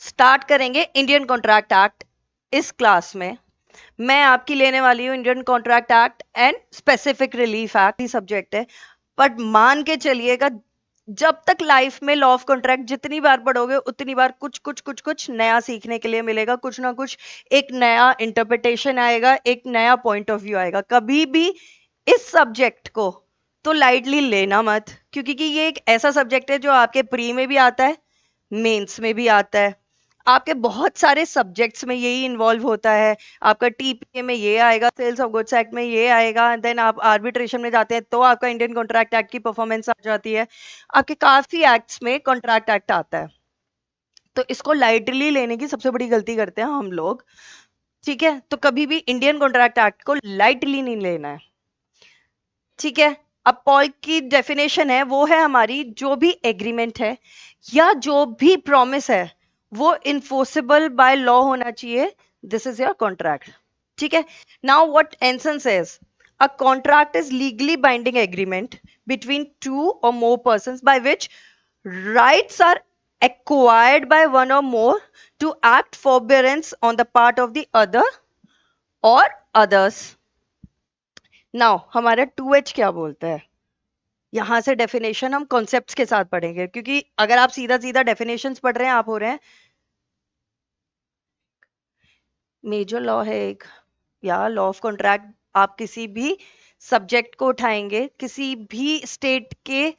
Start करेंगे Indian contract act. इस class में मैं आपकी लेने वाली हूँ Indian contract act and specific relief act he subject है। बट मान के चलिएगा, जब तक लाइफ में लॉ ऑफ कॉन्ट्रैक्ट जितनी बार पढ़ोगे उतनी बार कुछ कुछ कुछ कुछ नया सीखने के लिए मिलेगा, कुछ ना कुछ एक नया इंटरप्रिटेशन आएगा, एक नया पॉइंट ऑफ व्यू आएगा। कभी भी इस सब्जेक्ट को तो लाइटली लेना मत, क्योंकि कि ये एक ऐसा सब्जेक्ट है जो आपके प्री में भी आता है, मेंस में भी आता है, आपके बहुत सारे सब्जेक्ट्स में यही इन्वॉल्व होता है। आपका टीपीए में ये आएगा, सेल्स ऑफ गुड्स एक्ट में ये आएगा, देन आप आर्बिट्रेशन में जाते हैं तो आपका इंडियन कॉन्ट्रैक्ट एक्ट की परफॉर्मेंस आ जाती है। आपके काफी एक्ट्स में कॉन्ट्रैक्ट एक्ट आता है, तो इसको लाइटली लेने की सबसे बड़ी गलती करते हैं हम लोग। ठीक है, तो कभी भी इंडियन कॉन्ट्रैक्ट एक्ट को लाइटली नहीं लेना है। ठीक है, अब पॉल की डेफिनेशन है, वो है हमारी जो भी एग्रीमेंट है या जो भी प्रॉमिस है वो इन्फोर्सेबल बाय लॉ होना चाहिए। This is your contract. ठीक है, now what Anson says, a contract is legally binding agreement between two or more persons by which rights are acquired by one or more to act forbearance on the part of the other or others. Now हमारा 2H क्या बोलता है, यहां से definition हम concepts के साथ पढ़ेंगे, क्योंकि अगर आप सीधा सीधा डेफिनेशंस पढ़ रहे हैं आप हो रहे हैं मेजर लॉ है एक, या लॉ ऑफ कॉन्ट्रैक्ट। आप किसी भी सब्जेक्ट को उठाएंगे, किसी भी स्टेट के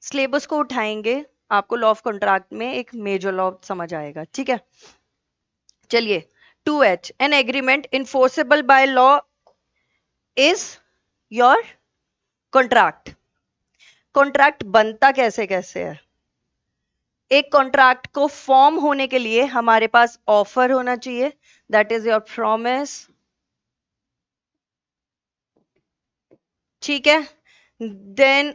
सिलेबस को उठाएंगे, आपको लॉ ऑफ कॉन्ट्रैक्ट में एक मेजर लॉ समझ आएगा। ठीक है, चलिए 2H, an agreement enforceable by law is your contract. Contract बनता कैसे कैसे है, एक कॉन्ट्रैक्ट को फॉर्म होने के लिए हमारे पास ऑफर होना चाहिए, दैट इज योर प्रॉमिस। ठीक है, देन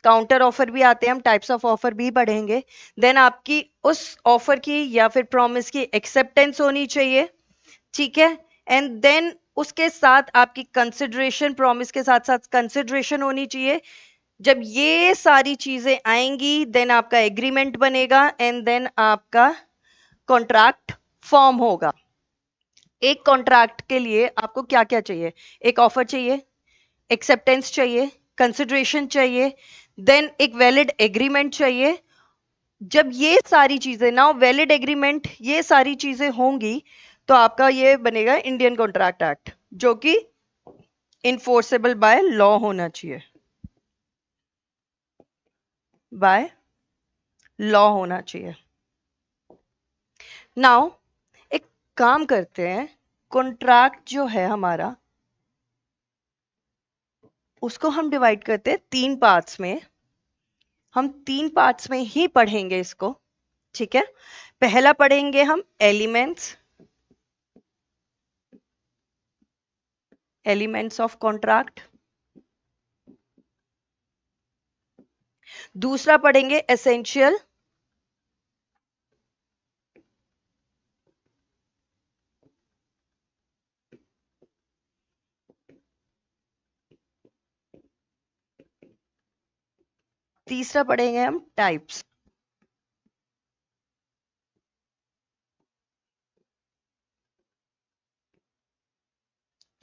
काउंटर ऑफर भी आते हैं, हम टाइप्स ऑफ ऑफर भी पढ़ेंगे। देन आपकी उस ऑफर की या फिर प्रॉमिस की एक्सेप्टेंस होनी चाहिए। ठीक है, एंड देन उसके साथ आपकी कंसिडरेशन, प्रॉमिस के साथ साथ कंसिडरेशन होनी चाहिए। जब ये सारी चीजें आएंगी देन आपका एग्रीमेंट बनेगा एंड देन आपका कॉन्ट्रैक्ट फॉर्म होगा। एक कॉन्ट्रैक्ट के लिए आपको क्या क्या चाहिए, एक ऑफर चाहिए, एक्सेप्टेंस चाहिए, कंसिडरेशन चाहिए, देन एक वैलिड एग्रीमेंट चाहिए। जब ये सारी चीजें ना, वैलिड एग्रीमेंट, ये सारी चीजें होंगी तो आपका ये बनेगा इंडियन कॉन्ट्रैक्ट एक्ट, जो कि इन्फोर्सेबल बाय लॉ होना चाहिए, बाय लॉ होना चाहिए। नाउ एक काम करते हैं, कॉन्ट्रैक्ट जो है हमारा उसको हम डिवाइड करते हैं 3 पार्ट्स में। हम 3 पार्ट्स में ही पढ़ेंगे इसको। ठीक है, पहला पढ़ेंगे हम एलिमेंट्स, एलिमेंट्स ऑफ कॉन्ट्रैक्ट। दूसरा पढ़ेंगे एसेंशियल, तीसरा पढ़ेंगे हम टाइप्स।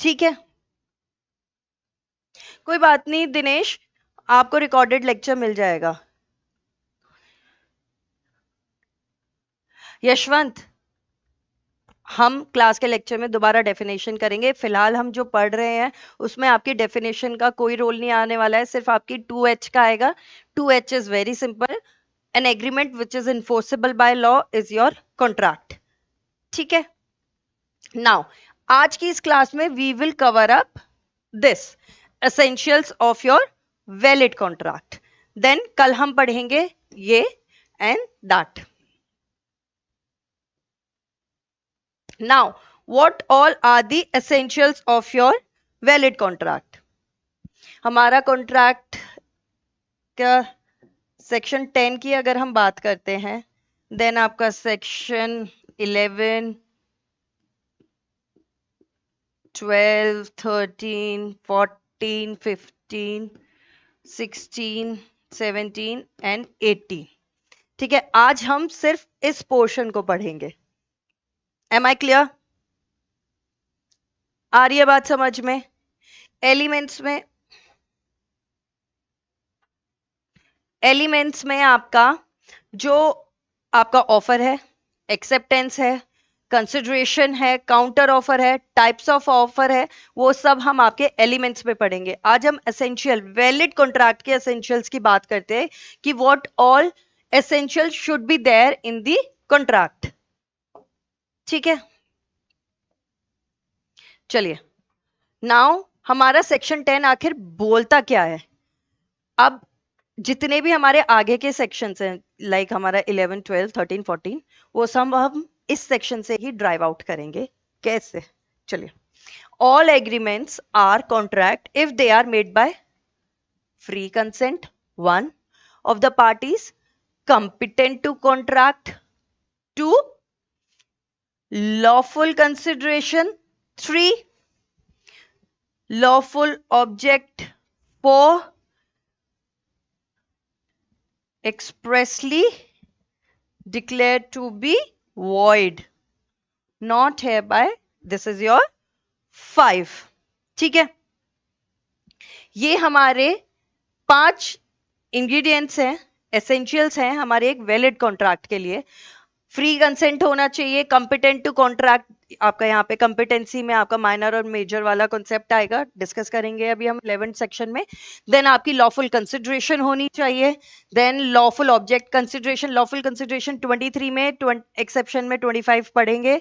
ठीक है, कोई बात नहीं दिनेश, आपको रिकॉर्डेड लेक्चर मिल जाएगा। यशवंत, हम क्लास के लेक्चर में दोबारा डेफिनेशन करेंगे, फिलहाल हम जो पढ़ रहे हैं उसमें आपकी डेफिनेशन का कोई रोल नहीं आने वाला है, सिर्फ आपकी 2H का आएगा। 2H is very simple, an agreement which is enforceable by law is your contract. ठीक है, नाउ आज की इस क्लास में we will cover up this essentials of your valid contract, then कल हम पढ़ेंगे ये and that. Now, what all are the essentials of your valid contract? हमारा कॉन्ट्रैक्ट का सेक्शन 10 की अगर हम बात करते हैं, देन आपका सेक्शन 11, 12, 13, 14, 15, 16, 17 एंड 18। ठीक है, आज हम सिर्फ इस पोर्शन को पढ़ेंगे। M I clear? आ रही है बात समझ में? एलिमेंट्स में आपका जो आपका ऑफर है, एक्सेप्टेंस है, कंसिडरेशन है, काउंटर ऑफर है, टाइप्स ऑफ ऑफर है, वो सब हम आपके एलिमेंट्स में पढ़ेंगे। आज हम एसेंशियल वैलिड कॉन्ट्रैक्ट के एसेंशियल्स की बात करते हैं कि what all essential should be there in the contract. ठीक है, चलिए नाउ हमारा सेक्शन 10 आखिर बोलता क्या है। अब जितने भी हमारे आगे के सेक्शंस हैं, लाइक हमारा 11, 12, 13, 14, वो सब हम इस सेक्शन से ही ड्राइव आउट करेंगे। कैसे? चलिए, all agreements are contract if they are made by free consent, one of the parties competent to contract, two lawful consideration, three lawful object, four expressly declared to be void, not hereby. This is your 5. ठीक है, ये हमारे 5 ingredients हैं, essentials हैं हमारे एक valid contract के लिए। फ्री कंसेंट होना चाहिए, कंपिटेंट टू कॉन्ट्रैक्ट, आपका यहाँ पे कंपिटेंसी में आपका माइनर और मेजर वाला कॉन्सेप्ट आएगा, डिस्कस करेंगे अभी हम 11th सेक्शन में। देन आपकी लॉफुल कंसिडरेशन होनी चाहिए, then lawful object consideration, lawful consideration 23 में, एक्सेप्शन में 25 पढ़ेंगे।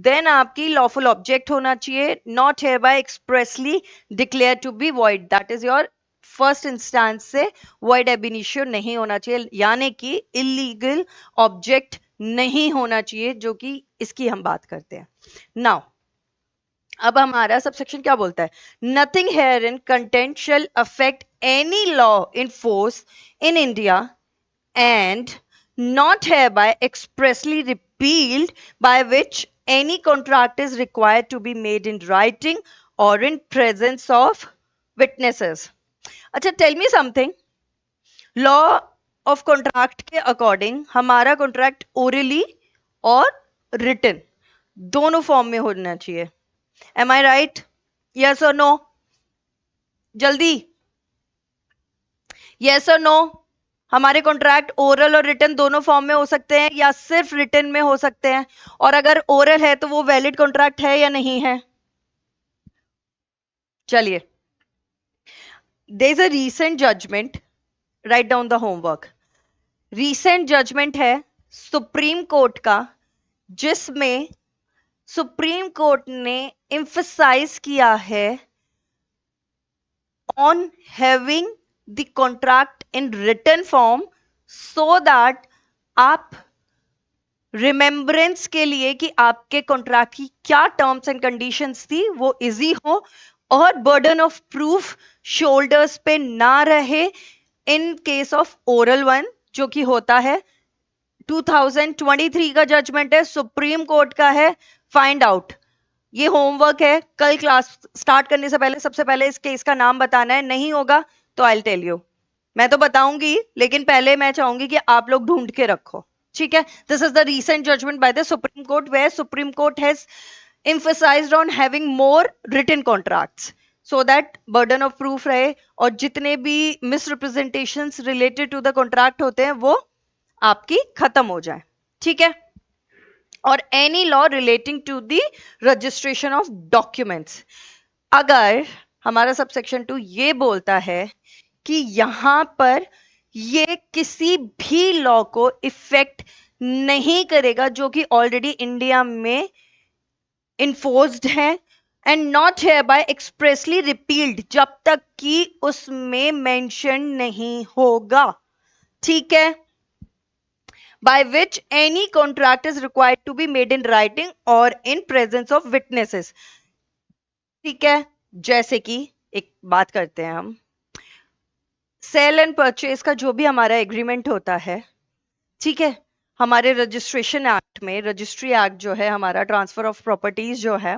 देन आपकी लॉफुल ऑब्जेक्ट होना चाहिए, not hereby expressly declare to be void, that is your first instance से वॉइड एब इनिशियो नहीं होना चाहिए, यानी कि इलीगल ऑब्जेक्ट नहीं होना चाहिए, जो कि इसकी हम बात करते हैं। नाउ अब हमारा सबसेक्शन क्या बोलता है? Nothing herein contained shall affect any law in force in India and not hereby expressly repealed by which any contract is required to be made in writing और in presence of witnesses. अच्छा, tell me something, law of contract के according हमारा contract orally और written दोनों form में होना चाहिए। Am I right? Yes और नो? जल्दी, यस और नो? हमारे कॉन्ट्रैक्ट ओरल और रिटन दोनों फॉर्म में हो सकते हैं या सिर्फ रिटन में हो सकते हैं? और अगर ओरल है तो वो वैलिड कॉन्ट्रैक्ट है या नहीं है? चलिए, there is a recent judgment, write down the homework. Recent judgment है सुप्रीम कोर्ट का, जिसमें सुप्रीम कोर्ट ने एम्फसाइज किया है on having the contract in written form, so that आप रिमेम्बरेंस के लिए कि आपके कॉन्ट्रैक्ट की क्या टर्म्स एंड कंडीशंस थी वो इजी हो और बर्डन ऑफ प्रूफ शोल्डर्स पे ना रहे in case of oral one, जो कि होता है। 2023 का जजमेंट है, सुप्रीम कोर्ट का है। फाइंड आउट, ये होमवर्क है, कल क्लास स्टार्ट करने से पहले सबसे पहले इस केस का नाम बताना है। नहीं होगा तो आई विल टेल यू, मैं तो बताऊंगी लेकिन पहले मैं चाहूंगी कि आप लोग ढूंढ के रखो। ठीक है, this is the recent judgment by the Supreme Court, where Supreme Court has emphasized on having more written contracts so that burden of proof रहे और जितने भी misrepresentations related to the contract होते हैं वो आपकी खत्म हो जाए। ठीक है, और any law relating to the registration of documents. अगर हमारा सबसेक्शन 2 ये बोलता है कि यहां पर ये किसी भी लॉ को इफेक्ट नहीं करेगा जो कि ऑलरेडी इंडिया में इन्फोर्स्ड है, and not hereby expressly repealed, जब तक कि उसमें मेंशन नहीं होगा। ठीक है, by which any contract is required to be made in writing or in presence of witnesses। ठीक है, जैसे कि एक बात करते हैं हम, सेल एंड परचेज का जो भी हमारा एग्रीमेंट होता है, ठीक है, हमारे रजिस्ट्रेशन एक्ट में, रजिस्ट्री एक्ट जो है हमारा, ट्रांसफर ऑफ प्रॉपर्टीज जो है,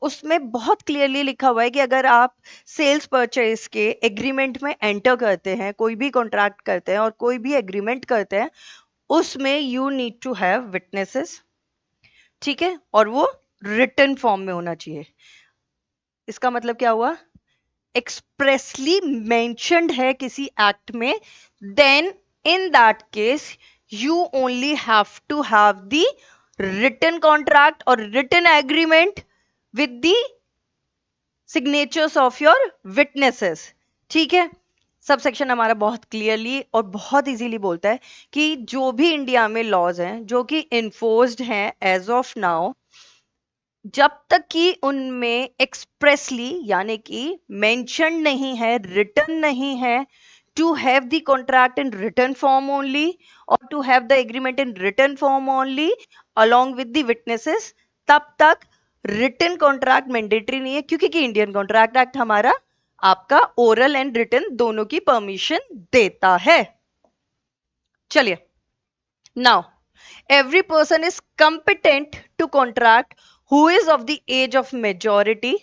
उसमें बहुत क्लियरली लिखा हुआ है कि अगर आप सेल्स परचेज के एग्रीमेंट में एंटर करते हैं, कोई भी कॉन्ट्रैक्ट करते हैं और कोई भी एग्रीमेंट करते हैं, उसमें you need to have witnesses, ठीक है, और वो रिटन फॉर्म में होना चाहिए। इसका मतलब क्या हुआ? एक्सप्रेसली मेंशन्ड है किसी एक्ट में, then in that case you only have to have the written contract or written agreement with the signatures of your witnesses, ठीक है। सब सेक्शन हमारा बहुत क्लियरली और बहुत इजीली बोलता है कि जो भी इंडिया में लॉज हैं जो कि इन्फोर्स्ड हैं एज ऑफ नाउ, जब तक कि उनमें एक्सप्रेसली यानी कि मेंशन नहीं है, रिटन नहीं है, to have the contract in written form only or to have the agreement in written form only along with the witnesses, तब तक written contract mandatory नहीं है, क्योंकि कि इंडियन कॉन्ट्रैक्ट एक्ट हमारा आपका ओरल एंड रिटन दोनों की परमिशन देता है। चलिए, now every person is competent to contract who is of the age of majority,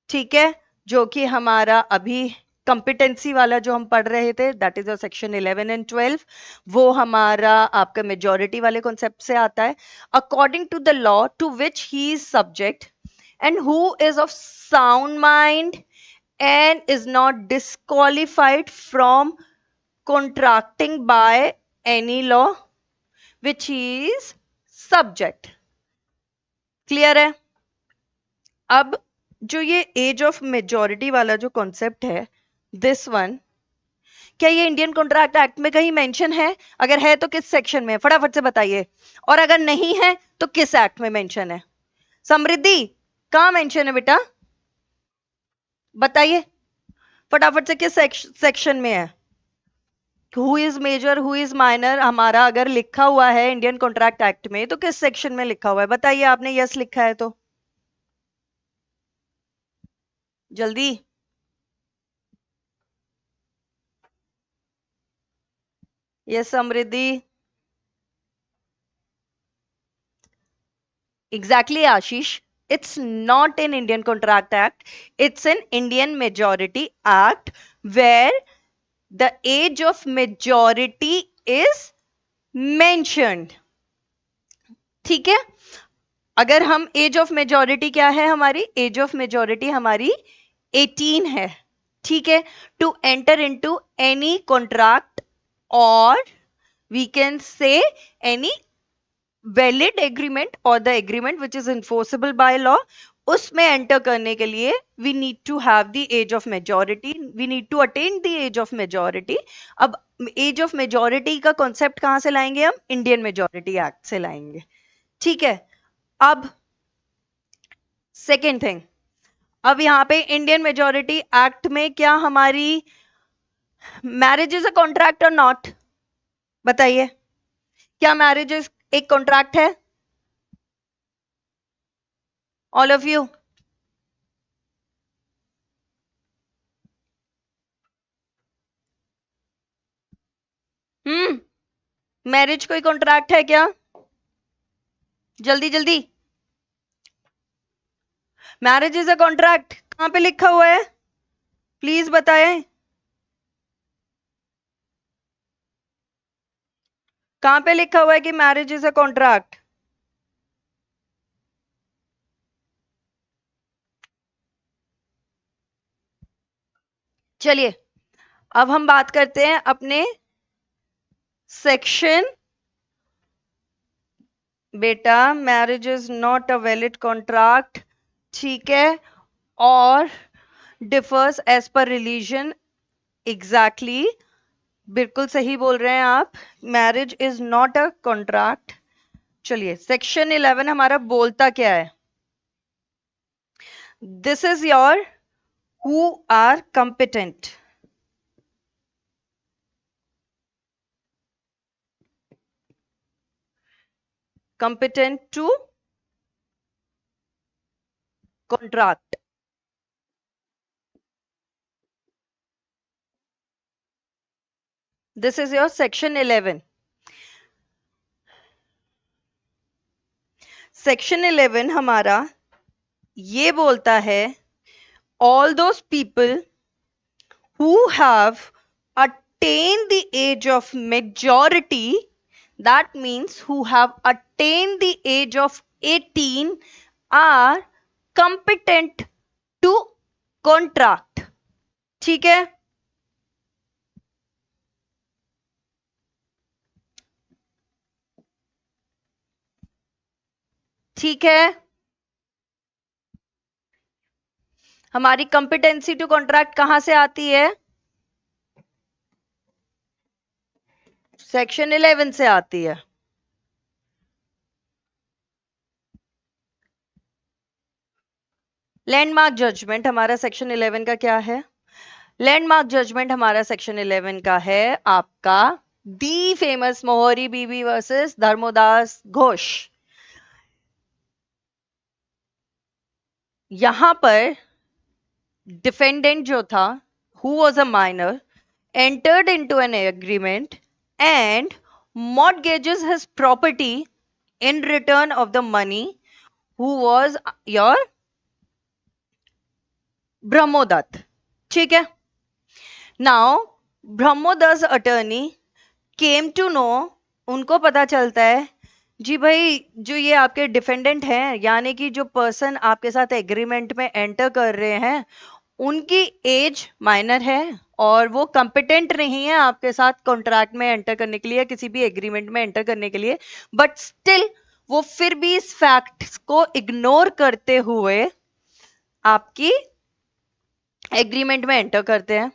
ठीक है, जो कि हमारा अभी कंपिटेंसी वाला जो हम पढ़ रहे थे, दैट इज सेक्शन 11 एंड 12, वो हमारा आपका मेजॉरिटी वाले कॉन्सेप्ट से आता है। According to the law to which he is subject and who is of sound mind and is not disqualified from contracting by any law which he is subject. Clear है? अब जो ये as of majority वाला जो concept है, this one, क्या ये Indian contract act में कहीं मेंशन है? अगर है तो किस सेक्शन में? फटाफट से बताइए। और अगर नहीं है तो किस एक्ट में मेंशन है? समृद्धि, कहां मेंशन है बेटा? बताइए फटाफट से, किस सेक्शन में है? Who is major who is minor हमारा अगर लिखा हुआ है इंडियन कॉन्ट्रैक्ट एक्ट में तो किस सेक्शन में लिखा हुआ है? बताइए, आपने यस लिखा है तो जल्दी। Yes Samriddhi, exactly Ashish, it's not an Indian Contract Act, it's an Indian Majority Act where the age of majority is mentioned, ठीक है। अगर हम एज ऑफ मेजॉरिटी क्या है? हमारी एज ऑफ मेजॉरिटी हमारी 18 है, ठीक है, to enter into any contract और we can say any valid agreement और the agreement which is enforceable by law, उसमें एंटर करने के लिए we need to have the age of majority, we need to attain the age of majority. अब age of majority का concept कहां से लाएंगे हम? इंडियन मेजॉरिटी एक्ट से लाएंगे, ठीक है। अब सेकेंड थिंग, अब यहां पे इंडियन मेजॉरिटी एक्ट में क्या हमारी मैरिज इज अ कॉन्ट्रैक्ट और नॉट? बताइए, क्या मैरिज एक कॉन्ट्रैक्ट है? ऑल ऑफ यू, मैरिज कोई कॉन्ट्रैक्ट है क्या? जल्दी जल्दी, मैरिज इज अ कॉन्ट्रैक्ट कहां पे लिखा हुआ है? प्लीज बताएं, कहां पे लिखा हुआ है कि मैरिज इज अ कॉन्ट्रैक्ट? चलिए, अब हम बात करते हैं अपने सेक्शन, बेटा marriage is not a valid contract, ठीक है, और differs as per religion, exactly, बिल्कुल सही बोल रहे हैं आप, marriage is not a contract. चलिए, सेक्शन 11 हमारा बोलता क्या है? This is your who are competent, competent to contract. This is your section 11. Section 11 हमारा ये बोलता है all those people who have attained the age of majority, that means who have attained the age of 18 are competent to contract. ठीक है, ठीक है। हमारी competency to contract कहां से आती है? सेक्शन 11 से आती है। लैंडमार्क जजमेंट हमारा सेक्शन 11 का क्या है? लैंडमार्क जजमेंट हमारा सेक्शन 11 का है आपका दी फेमस मोहरी बीबी वर्सेस धर्मोदास घोष। यहां पर डिफेंडेंट जो था who was a minor entered into an agreement and mortgages his property in return of the money who was your Brahmo Dutt. ठीक है, now Brahmo Dutt attorney came to know, उनको पता चलता है जी भाई जो ये आपके डिफेंडेंट हैं यानी कि जो पर्सन आपके साथ एग्रीमेंट में एंटर कर रहे हैं उनकी एज माइनर है और वो कंपिटेंट नहीं है आपके साथ कॉन्ट्रैक्ट में एंटर करने के लिए, किसी भी एग्रीमेंट में एंटर करने के लिए, बट स्टिल वो फिर भी इस फैक्ट को इग्नोर करते हुए आपकी एग्रीमेंट में एंटर करते हैं।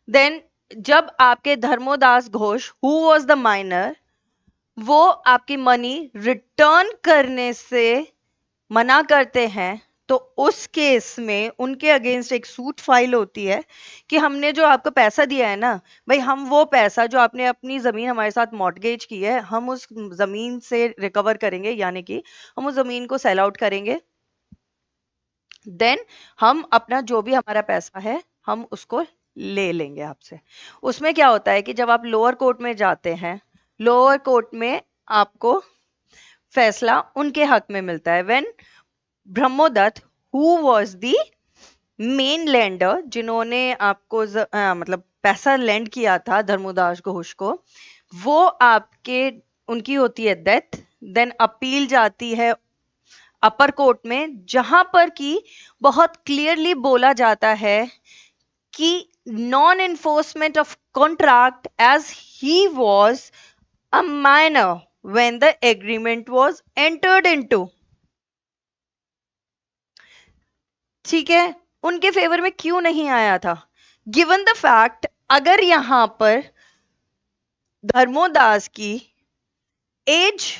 देन जब आपके Dharmodas Ghosh who was the minor वो आपकी मनी रिटर्न करने से मना करते हैं तो उस केस में उनके अगेंस्ट एक सूट फाइल होती है कि हमने जो आपको पैसा दिया है ना भाई, हम वो पैसा जो आपने अपनी जमीन हमारे साथ मॉर्टगेज की है हम उस जमीन से रिकवर करेंगे, यानी कि हम उस जमीन को सेल आउट करेंगे। देन हम अपना जो भी हमारा पैसा है हम उसको ले लेंगे आपसे। उसमें क्या होता है कि जब आप लोअर कोर्ट में जाते हैं, लोअर कोर्ट में आपको फैसला उनके हक में मिलता है। When Brahmo Dutt who was the main lender जिन्होंने आपको मतलब पैसा लैंड किया था धर्मोदास घोष को, वो आपके उनकी होती है डेथ। देन अपील जाती है अपर कोर्ट में जहां पर कि बहुत क्लियरली बोला जाता है कि non enforcement of contract as he was a minor when the agreement was entered into. ठीक है, उनके फेवर में क्यों नहीं आया था? गिवन द फैक्ट अगर यहां पर धर्मोदास की एज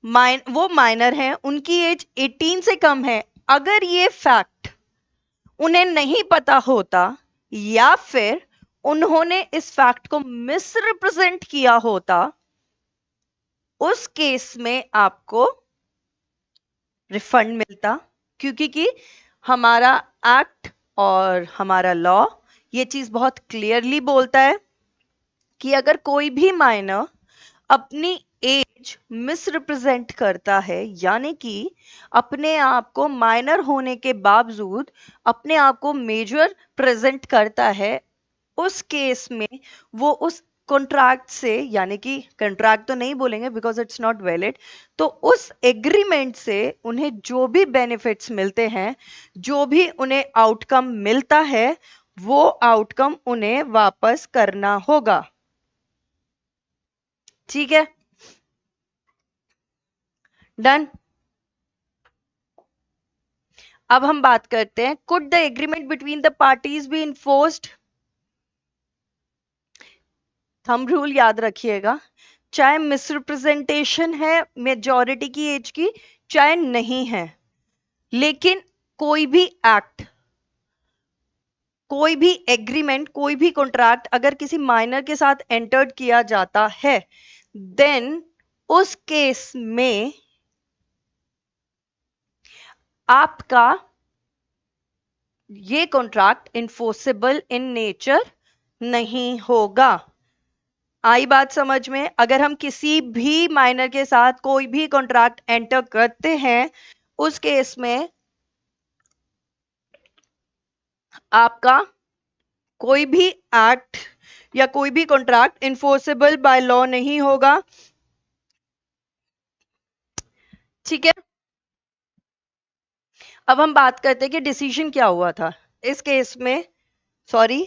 वो माइनर हैं, उनकी एज 18 से कम है, अगर ये फैक्ट उन्हें नहीं पता होता या फिर उन्होंने इस फैक्ट को मिसरिप्रेजेंट किया होता, उस केस में आपको रिफंड मिलता। क्योंकि कि हमारा एक्ट और हमारा लॉ ये चीज बहुत क्लियरली बोलता है कि अगर कोई भी माइनर अपनी एज मिसरिप्रेजेंट करता है यानी कि अपने आप को माइनर होने के बावजूद अपने आप को मेजर प्रेजेंट करता है, उस केस में वो उस कॉन्ट्रैक्ट से, यानी कि कॉन्ट्रैक्ट तो नहीं बोलेंगे बिकॉज इट्स नॉट वैलिड, तो उस एग्रीमेंट से उन्हें जो भी बेनिफिट्स मिलते हैं, जो भी उन्हें आउटकम मिलता है, वो आउटकम उन्हें वापस करना होगा। ठीक है, डन। अब हम बात करते हैं could the agreement between the parties B enforced. Thumb rule याद रखिएगा, चाहे मिसरिप्रेजेंटेशन है मेजॉरिटी की एज की चाहे नहीं है, लेकिन कोई भी एक्ट, कोई भी एग्रीमेंट, कोई भी कॉन्ट्रैक्ट अगर किसी माइनर के साथ एंटर्ड किया जाता है देन उस केस में आपका ये कॉन्ट्रैक्ट इन्फोर्सेबल इन नेचर नहीं होगा। आई बात समझ में? अगर हम किसी भी माइनर के साथ कोई भी कॉन्ट्रैक्ट एंटर करते हैं उस केस में आपका कोई भी एक्ट या कोई भी कॉन्ट्रैक्ट इन्फोर्सेबल बाय लॉ नहीं होगा। ठीक है, अब हम बात करते हैं कि डिसीजन क्या हुआ था इस केस में। Sorry,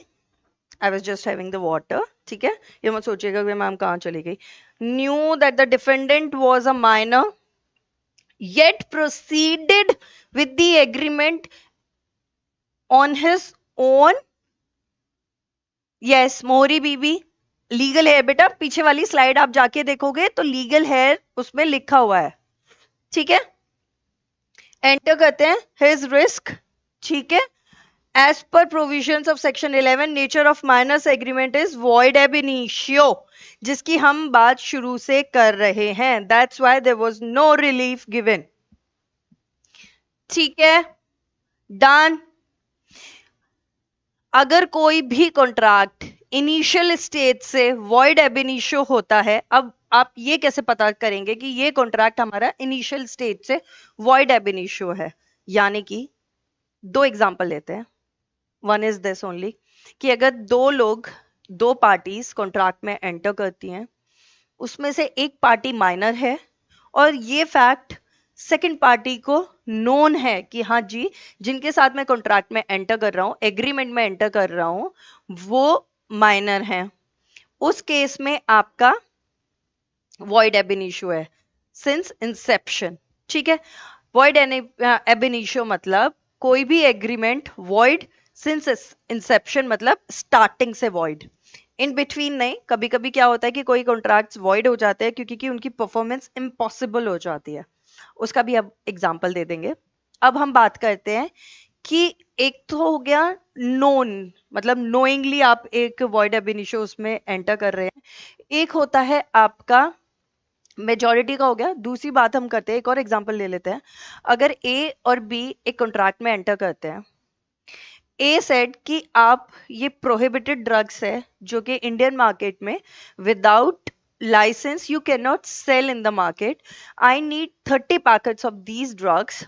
I was just having the water. ठीक है, ये मत सोचिएगा कि मैम कहाँ चली गई। Knew that the defendant was a minor yet proceeded with the agreement on his own। yes, मोहरी बीबी लीगल है बेटा, पीछे वाली स्लाइड आप जाके देखोगे तो लीगल है उसमें लिखा हुआ है। ठीक है, एंटर करते हैं हिज रिस्क। ठीक है, as per provisions of section 11 nature of minor's agreement is void ab initio, जिसकी हम बात शुरू से कर रहे हैं। That's why there was no relief given. ठीक है, डन। अगर कोई भी कॉन्ट्रैक्ट इनिशियल स्टेज से वॉइड एब इनिशियो होता है, अब आप ये कैसे पता करेंगे कि ये कॉन्ट्रैक्ट हमारा इनिशियल स्टेज से वॉइड एब इनिशियो है? यानी कि दो एग्जांपल लेते हैं, वन इज दिस ओनली, कि अगर दो लोग, दो पार्टीज कॉन्ट्रैक्ट में एंटर करती हैं, उसमें से एक पार्टी माइनर है और ये फैक्ट सेकंड पार्टी को नोन है कि हाँ जी, जिनके साथ मैं कॉन्ट्रैक्ट में एंटर कर रहा हूं, एग्रीमेंट में एंटर कर रहा हूं, वो माइनर है। उस केस में आपका वॉइड एब इनिशियो है सिंस इंसेप्शन। ठीक है, वॉइड एब इनिशियो मतलब कोई भी एग्रीमेंट वॉइड सिंस इंसेप्शन, मतलब स्टार्टिंग से वॉइड, इन बिटवीन नहीं। कभी कभी क्या होता है कि कोई कॉन्ट्रैक्ट्स वॉइड हो जाते हैं क्योंकि उनकी परफॉर्मेंस इम्पॉसिबल हो जाती है, उसका भी अब एग्जाम्पल दे देंगे। अब हम बात करते हैं कि एक तो हो गया नोन, मतलब नोइंगली आप एक वॉइड एब इनिशियो उसमें एंटर कर रहे हैं, एक होता है आपका मेजॉरिटी का हो गया। दूसरी बात हम करते हैं, एक और एग्जांपल ले लेते हैं। अगर ए और बी एक कॉन्ट्रैक्ट में एंटर करते हैं, ए सेड कि आप, ये प्रोहिबिटेड ड्रग्स है जो कि इंडियन मार्केट में without licence you can not sell in the market, I need 30 packets of these drugs.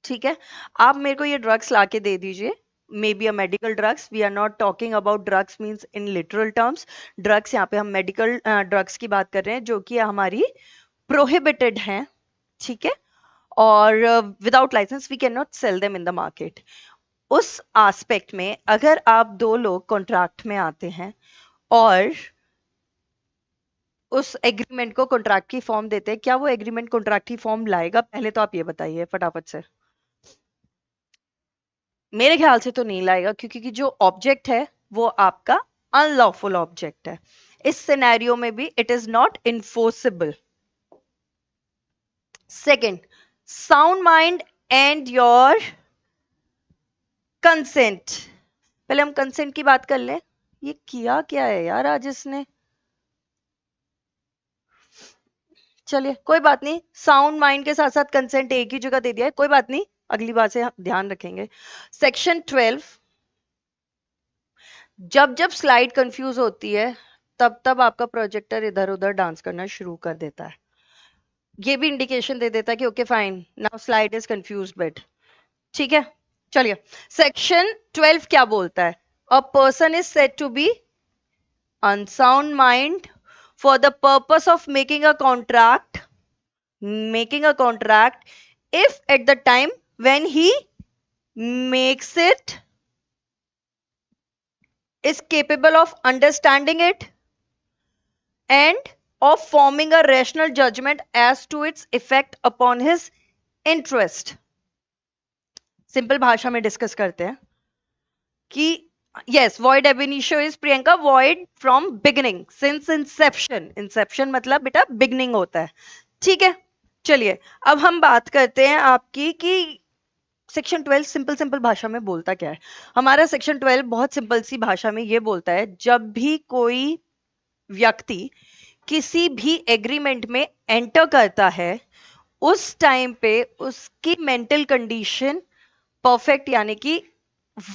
ठीक है, आप मेरे को ये ड्रग्स लाके दे दीजिए, may be a medical drugs, we are not talking about drugs means in literal terms. Drugs यहाँ पे हम मेडिकल ड्रग्स की बात कर रहे हैं जो कि हमारी प्रोहिबिटेड हैं। ठीक है, और without licence we can not sell them in the market. उस एस्पेक्ट में अगर आप दो लोग कॉन्ट्रैक्ट में आते हैं और उस एग्रीमेंट को कॉन्ट्रैक्ट की फॉर्म देते हैं, क्या वो एग्रीमेंट कॉन्ट्रैक्ट की फॉर्म लाएगा? पहले तो आप ये बताइए फटाफट से। मेरे ख्याल से तो नहीं लाएगा, क्योंकि कि जो ऑब्जेक्ट है वो आपका अनलॉफुल ऑब्जेक्ट है। इस सिनेरियो में भी it is not enforceable. Second, sound mind and your consent. पहले हम कंसेंट की बात कर लें। ये किया क्या है यार आज इसने? चलिए कोई बात नहीं, साउंड माइंड के साथ साथ कंसेंट एक ही जगह दे दिया है, कोई बात नहीं, अगली बार से ध्यान रखेंगे। सेक्शन 12, जब जब स्लाइड कंफ्यूज होती है तब तब आपका प्रोजेक्टर इधर उधर डांस करना शुरू कर देता है, ये भी इंडिकेशन दे देता है कि okay fine, now slide is confuse bit. ठीक है, चलिए सेक्शन 12 क्या बोलता है? A person is said to be unsound mind for the purpose of making a contract if at the time when he makes it is capable of understanding it and of forming a rational judgment as to its effect upon his interest। Simple भाषा में discuss करते हैं कि yes, void ab initio is Priyanka void from beginning since inception। inception मतलब बेटा beginning होता है। ठीक है, चलिए अब हम बात करते हैं आपकी कि सेक्शन 12 सिंपल सिंपल भाषा में बोलता क्या है। हमारा सेक्शन 12 बहुत सिंपल सी भाषा में ये बोलता है, जब भी कोई व्यक्ति किसी भी एग्रीमेंट में एंटर करता है उस टाइम पे उसकी मेंटल कंडीशन परफेक्ट, यानी कि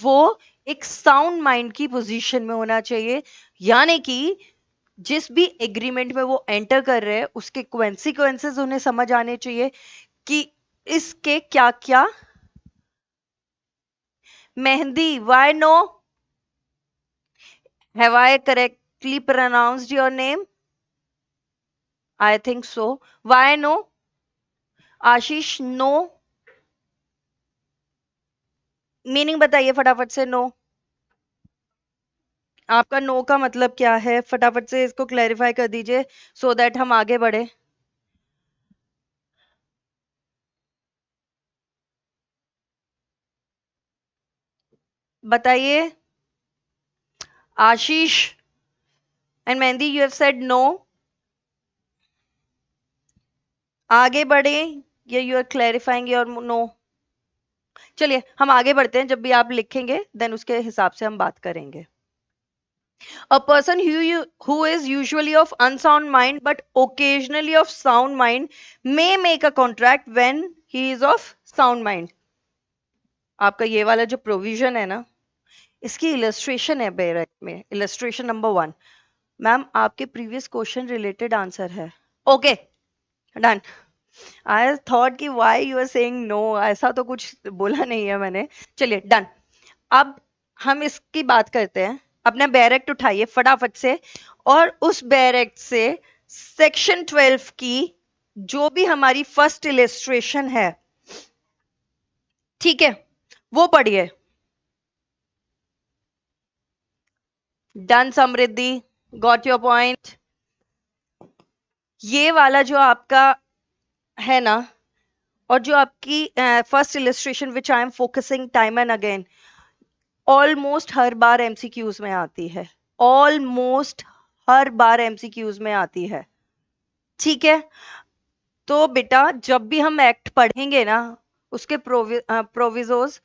वो एक साउंड माइंड की पोजीशन में होना चाहिए, यानी कि जिस भी एग्रीमेंट में वो एंटर कर रहे हैं उसके कॉन्सिक्वेंसेस उन्हें समझ आने चाहिए कि इसके क्या क्या। Mehndi, why no? Have I correctly pronounced your name? I think so. Why no? Ashish no, meaning बताइए फटाफट से। नो, आपका नो का मतलब क्या है? फटाफट से इसको क्लैरिफाई कर दीजिए सो दैट हम आगे बढ़े। बताइए Ashish and Mehndi, you have said no. आगे बढ़े या you are clarifying your no? चलिए हम आगे बढ़ते हैं, जब भी आप लिखेंगे देन उसके हिसाब से हम बात करेंगे। A person who is usually of unsound mind but occasionally of sound mind may make a contract when he is of sound mind. आपका ये वाला जो प्रोविजन है ना, इसकी इलस्ट्रेशन है बैरेक्ट में। इलस्ट्रेशन नंबर 1, मैम आपके प्रीवियस क्वेश्चन रिलेटेड आंसर है। Okay done. आई थॉट कि why you are saying no, ऐसा तो कुछ बोला नहीं है मैंने। चलिए डन। अब हम इसकी बात करते हैं। अपना बैरेक्ट उठाइए फटाफट से, और उस बैरेक्ट से सेक्शन 12 की जो भी हमारी फर्स्ट इलस्ट्रेशन है, ठीक है, वो पढ़िए। Done Samriddhi, got your point. ये वाला जो आपका है ना, और जो आपकी first illustration which I am focusing time and again, almost her bar MCQs में आती है। ऑलमोस्ट हर बार एमसीक्यूज में आती है, ठीक है। तो बेटा जब भी हम एक्ट पढ़ेंगे ना, उसके प्रोविजोज,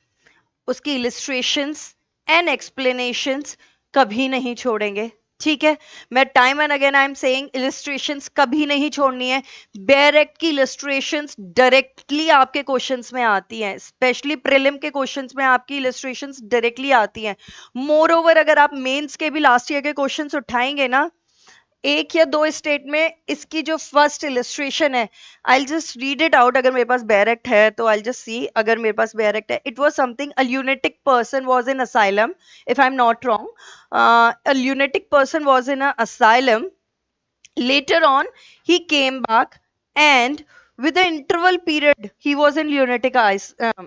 उसकी इलिस्ट्रेशंस एंड एक्सप्लेनेशंस कभी नहीं छोड़ेंगे, ठीक है। मैं time and again I am saying illustrations कभी नहीं छोड़नी है। डायरेक्ट की इलिस्ट्रेशंस डायरेक्टली आपके क्वेश्चंस में आती हैं, स्पेशली प्रीलिम के क्वेश्चंस में आपकी इलिस्ट्रेशंस डायरेक्टली आती हैं। मोर ओवर अगर आप मेंस के भी लास्ट ईयर के क्वेश्चंस उठाएंगे ना, एक या दो स्टेट में इसकी जो फर्स्ट इलिस्ट्रेशन है, I just read it out. अगर मेरे पास बैरेक्ट है तो आई जस्ट सी, अगर मेरे पास बैरेक्ट है, it was something, a lunatic person was in asylum, if I'm not wrong. A lunatic person was in an asylum. Later on he came back, and with the interval period he was in lunatic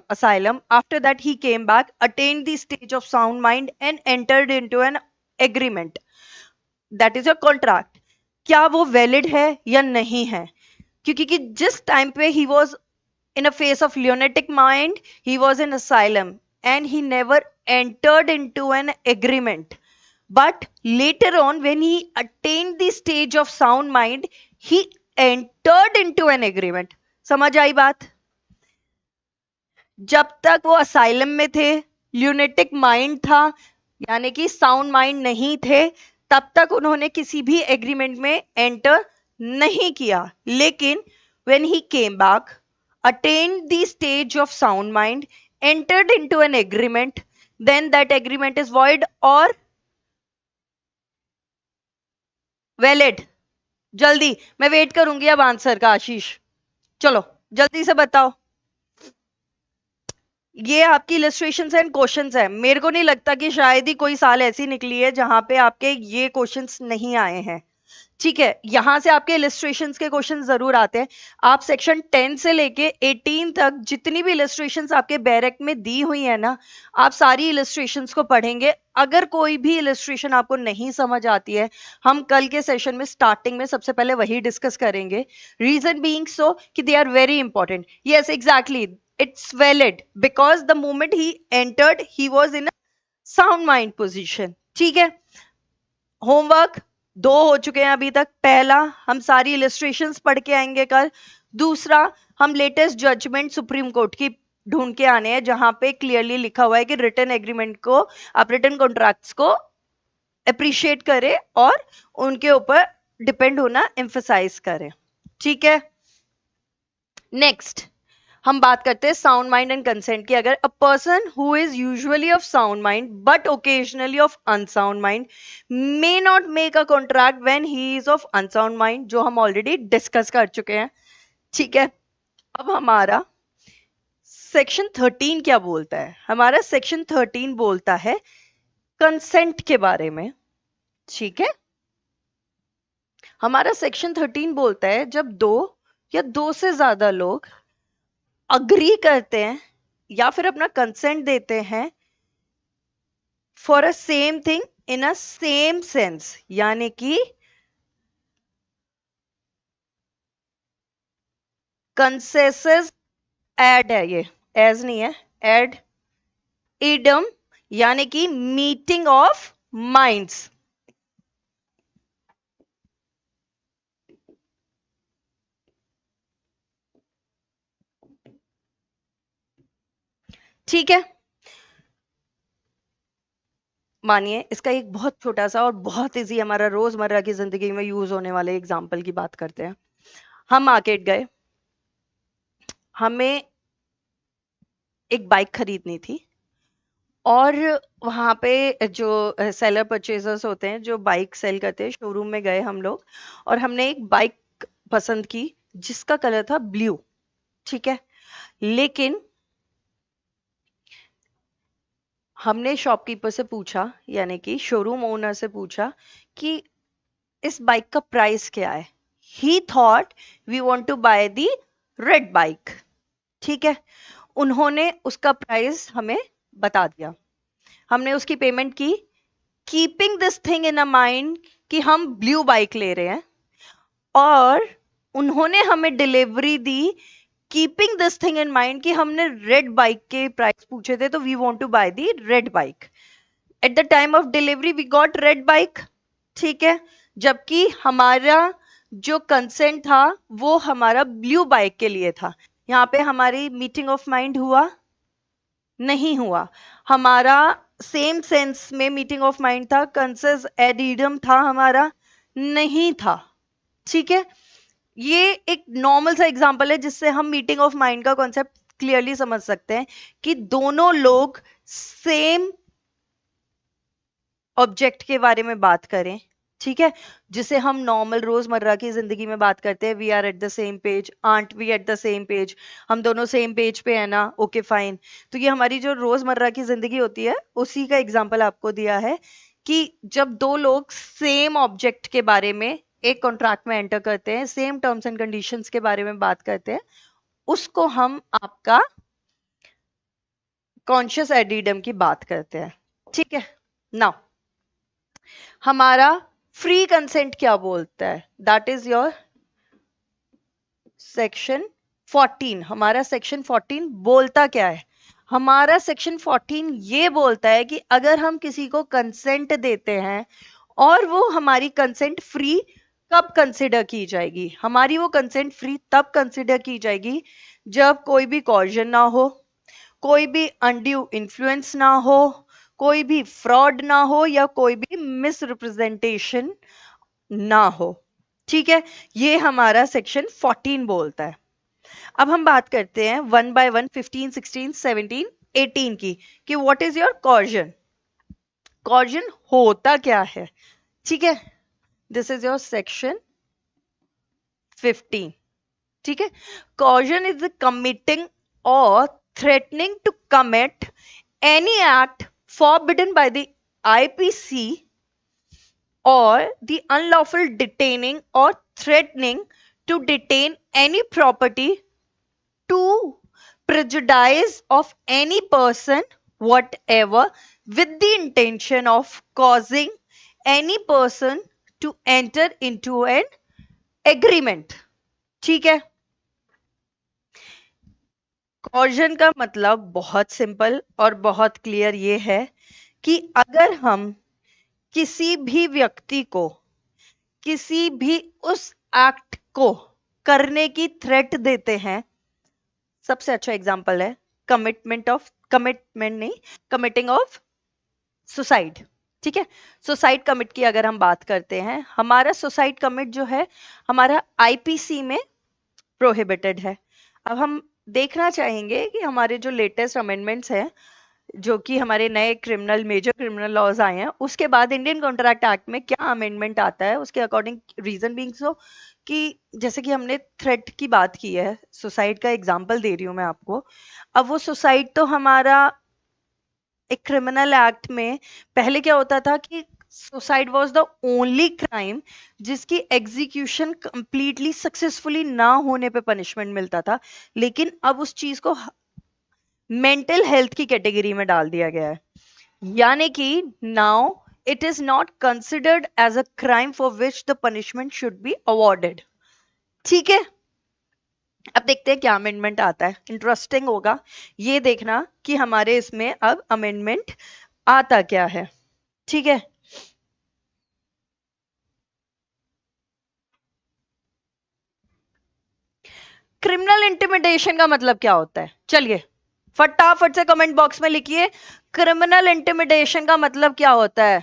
asylum. After that he came back, attained the stage of sound mind and entered into an agreement. That is your contract. क्या वो valid है या नहीं है? क्योंकि कि जिस time पे he was in a face of lunatic mind, he was in asylum and he never entered into an agreement, but later on when he attained the stage of sound mind, he entered into an agreement. समझ आई बात? जब तक वो asylum में थे, lunatic mind था, यानी कि साउंड माइंड नहीं थे, तब तक उन्होंने किसी भी एग्रीमेंट में एंटर नहीं किया। लेकिन when he came back, attained the stage of sound mind, entered into an agreement, then that agreement is void or valid. जल्दी, मैं वेट करूंगी अब आंसर का। आशीष चलो जल्दी से बताओ। ये आपकी इलस्ट्रेशंस एंड क्वेश्चंस है। मेरे को नहीं लगता कि शायद ही कोई साल ऐसी निकली है जहां पे आपके ये क्वेश्चंस नहीं आए हैं, ठीक है। यहां से आपके इलस्ट्रेशंस के क्वेश्चन जरूर आते हैं। आप सेक्शन 10 से लेके 18 तक जितनी भी इलस्ट्रेशंस आपके बैरेक्ट में दी हुई है ना, आप सारी इलस्ट्रेशंस को पढ़ेंगे। अगर कोई भी इलस्ट्रेशन आपको नहीं समझ आती है, हम कल के सेशन में स्टार्टिंग में सबसे पहले वही डिस्कस करेंगे। रीजन बीइंग सो कि they are very important. Yes exactly, it's valid because the moment he entered he was in a sound mind position, ठीक है। होमवर्क 2 हो चुके हैं अभी तक। पहला, हम सारी इलस्ट्रेशंस पढ़ के आएंगे कल। दूसरा, हम लेटेस्ट जजमेंट सुप्रीम कोर्ट की ढूंढ के आने हैं, जहां पे क्लियरली लिखा हुआ है कि रिटन एग्रीमेंट को, आप रिटन कॉन्ट्रैक्ट्स को अप्रिशिएट करें और उनके ऊपर डिपेंड होना एम्फसाइज करें, ठीक है। नेक्स्ट हम बात करते हैं साउंड माइंड एंड कंसेंट की। अगर a person who is usually of sound mind but occasionally of unsound mind may not make a contract when he is of unsound mind, जो हम ऑलरेडी डिस्कस कर चुके हैं, ठीक है। अब हमारा सेक्शन 13 क्या बोलता है? हमारा सेक्शन 13 बोलता है कंसेंट के बारे में, ठीक है। हमारा सेक्शन 13 बोलता है जब दो या दो से ज्यादा लोग अग्री करते हैं या फिर अपना कंसेंट देते हैं for a same thing in a same sense, यानी कि कंसेसस एड है, ये एज नहीं है, एड इडम, यानी कि मीटिंग ऑफ माइंड्स। ठीक है, मानिए इसका एक बहुत छोटा सा और बहुत इजी हमारा रोजमर्रा की जिंदगी में यूज होने वाले एग्जाम्पल की बात करते हैं। हम मार्केट गए, हमें एक बाइक खरीदनी थी, और वहां पे जो सेलर परचेजर्स होते हैं जो बाइक सेल करते हैं, शोरूम में गए हम लोग, और हमने एक बाइक पसंद की जिसका कलर था ब्लू। ठीक है, लेकिन हमने शॉपकीपर से पूछा, यानी कि शोरूम ओनर से पूछा कि इस बाइक का प्राइस क्या है। He thought we want to buy the red bike. ठीक है, उन्होंने उसका प्राइस हमें बता दिया, हमने उसकी पेमेंट की, keeping this thing in a mind कि हम ब्लू बाइक ले रहे हैं, और उन्होंने हमें डिलीवरी दी keeping this thing in mind कि हमने रेड बाइक के प्राइस पूछे थे, तो we want to buy the red bike. At the time of delivery we got red bike. ठीक है, जबकि हमारा जो कंसेंट था वो हमारा ब्लू बाइक के लिए था। यहाँ पे हमारी मीटिंग ऑफ माइंड हुआ? नहीं हुआ। हमारा सेम सेंस में मीटिंग ऑफ माइंड था, कंसेस एडिडम था हमारा? नहीं था। ठीक है, ये एक नॉर्मल सा एग्जांपल है जिससे हम मीटिंग ऑफ माइंड का कॉन्सेप्ट क्लियरली समझ सकते हैं कि दोनों लोग सेम ऑब्जेक्ट के बारे में बात करें। ठीक है, जिसे हम नॉर्मल रोजमर्रा की जिंदगी में बात करते हैं, we are at the same page, aren't we at the same page, हम दोनों सेम पेज पे है ना, ओके फाइन। तो ये हमारी जो रोजमर्रा की जिंदगी होती है उसी का एग्जांपल आपको दिया है कि जब दो लोग सेम ऑब्जेक्ट के बारे में एक कॉन्ट्रैक्ट में एंटर करते हैं, सेम टर्म्स एंड कंडीशंस के बारे में बात करते हैं, उसको हम आपका कॉन्शियस एडिडम की बात करते हैं। ठीक है, नाउ हमारा फ्री कंसेंट क्या बोलता है? That is your section 14। हमारा सेक्शन 14 बोलता क्या है? हमारा सेक्शन 14 ये बोलता है कि अगर हम किसी को कंसेंट देते हैं और वो हमारी कंसेंट फ्री, कब कंसिडर की जाएगी? हमारी वो कंसेंट फ्री तब कंसिडर की जाएगी जब कोई भी कॉजन ना हो, कोई भी अनड्यू इन्फ्लुएंस ना हो, कोई भी फ्रॉड ना हो, या कोई भी मिसरिप्रेजेंटेशन ना हो। ठीक है, ये हमारा सेक्शन 14 बोलता है। अब हम बात करते हैं वन बाय वन 15, 16, 17, 18 की कि व्हाट इज योर कॉर्जन। कॉर्जन होता क्या है? ठीक है, दिस इज योर सेक्शन 15। ठीक है, कॉर्जन इज द कमिटिंग और threatening to commit any act forbidden by the IPC, or the unlawful detaining or threatening to detain any property to prejudice of any person whatever, with the intention of causing any person to enter into an agreement। ठीक है, कॉर्जन का मतलब बहुत simple और बहुत clear ये है कि अगर हम किसी भी व्यक्ति को किसी भी उस एक्ट को करने की थ्रेट देते हैं, सबसे अच्छा एग्जांपल है कमिटिंग ऑफ सुसाइड। ठीक है, सुसाइड कमिट की अगर हम बात करते हैं, हमारा सुसाइड कमिट जो है हमारा आईपीसी में प्रोहिबिटेड है। अब हम देखना चाहेंगे कि हमारे जो लेटेस्ट अमेंडमेंट्स हैं, जो कि हमारे नए मेजर क्रिमिनल लॉज आए हैं, उसके बाद इंडियन कॉन्ट्रैक्ट एक्ट में क्या अमेंडमेंट आता है उसके अकॉर्डिंग, रीजन बीइंग सो कि जैसे कि हमने थ्रेट की बात की है, सुसाइड का एग्जांपल दे रही हूं मैं आपको। अब वो सुसाइड तो हमारा एक क्रिमिनल एक्ट में पहले क्या होता था कि suicide was the only crime जिसकी एग्जीक्यूशन कंप्लीटली सक्सेसफुली ना होने पे पनिशमेंट मिलता था, लेकिन अब उस चीज को मेंटल हेल्थ की कैटेगरी में डाल दिया गया है, यानी कि now it is not considered as a crime for which the punishment should be awarded. ठीक है, अब देखते हैं क्या अमेंडमेंट आता है, इंटरेस्टिंग होगा ये देखना कि हमारे इसमें अब अमेंडमेंट आता क्या है। ठीक है, क्रिमिनल इंटिमिडेशन का मतलब क्या होता है? चलिए फटाफट से कमेंट बॉक्स में लिखिए, क्रिमिनल इंटिमिडेशन का मतलब क्या होता है?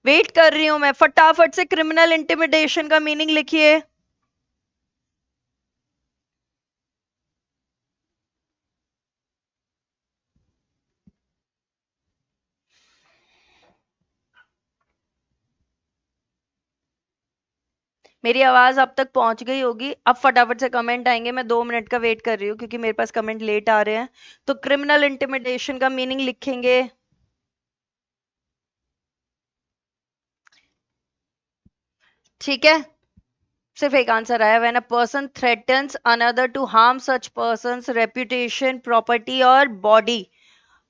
वेट कर रही हूं मैं, फटाफट से क्रिमिनल इंटिमिडेशन का मीनिंग लिखिए। मेरी आवाज अब तक पहुंच गई होगी, अब फटाफट से कमेंट आएंगे, मैं 2 मिनट का वेट कर रही हूँ क्योंकि मेरे पास कमेंट लेट आ रहे हैं। तो क्रिमिनल इंटिमिडेशन का मीनिंग लिखेंगे, ठीक है? सिर्फ एक आंसर आया, when a person threatens another to harm such person's reputation property और बॉडी।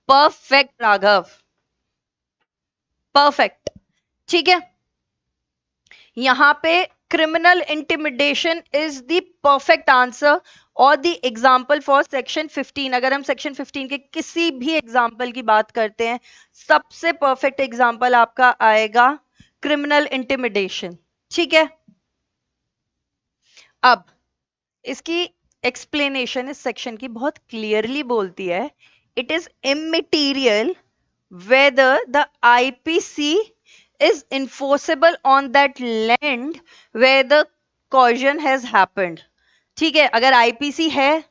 Perfect Raghav, perfect. ठीक है, यहां पे criminal intimidation is the perfect answer और द एग्जाम्पल फॉर सेक्शन 15। अगर हम सेक्शन 15 के किसी भी एग्जाम्पल की बात करते हैं, सबसे परफेक्ट एग्जाम्पल आपका आएगा क्रिमिनल इंटिमिडेशन। ठीक है, अब इसकी एक्सप्लेनेशन इस सेक्शन की बहुत क्लियरली बोलती है, it is immaterial whether the IPC is enforceable on that land where the caution has happened। ठीक है, अगर आईपीसी है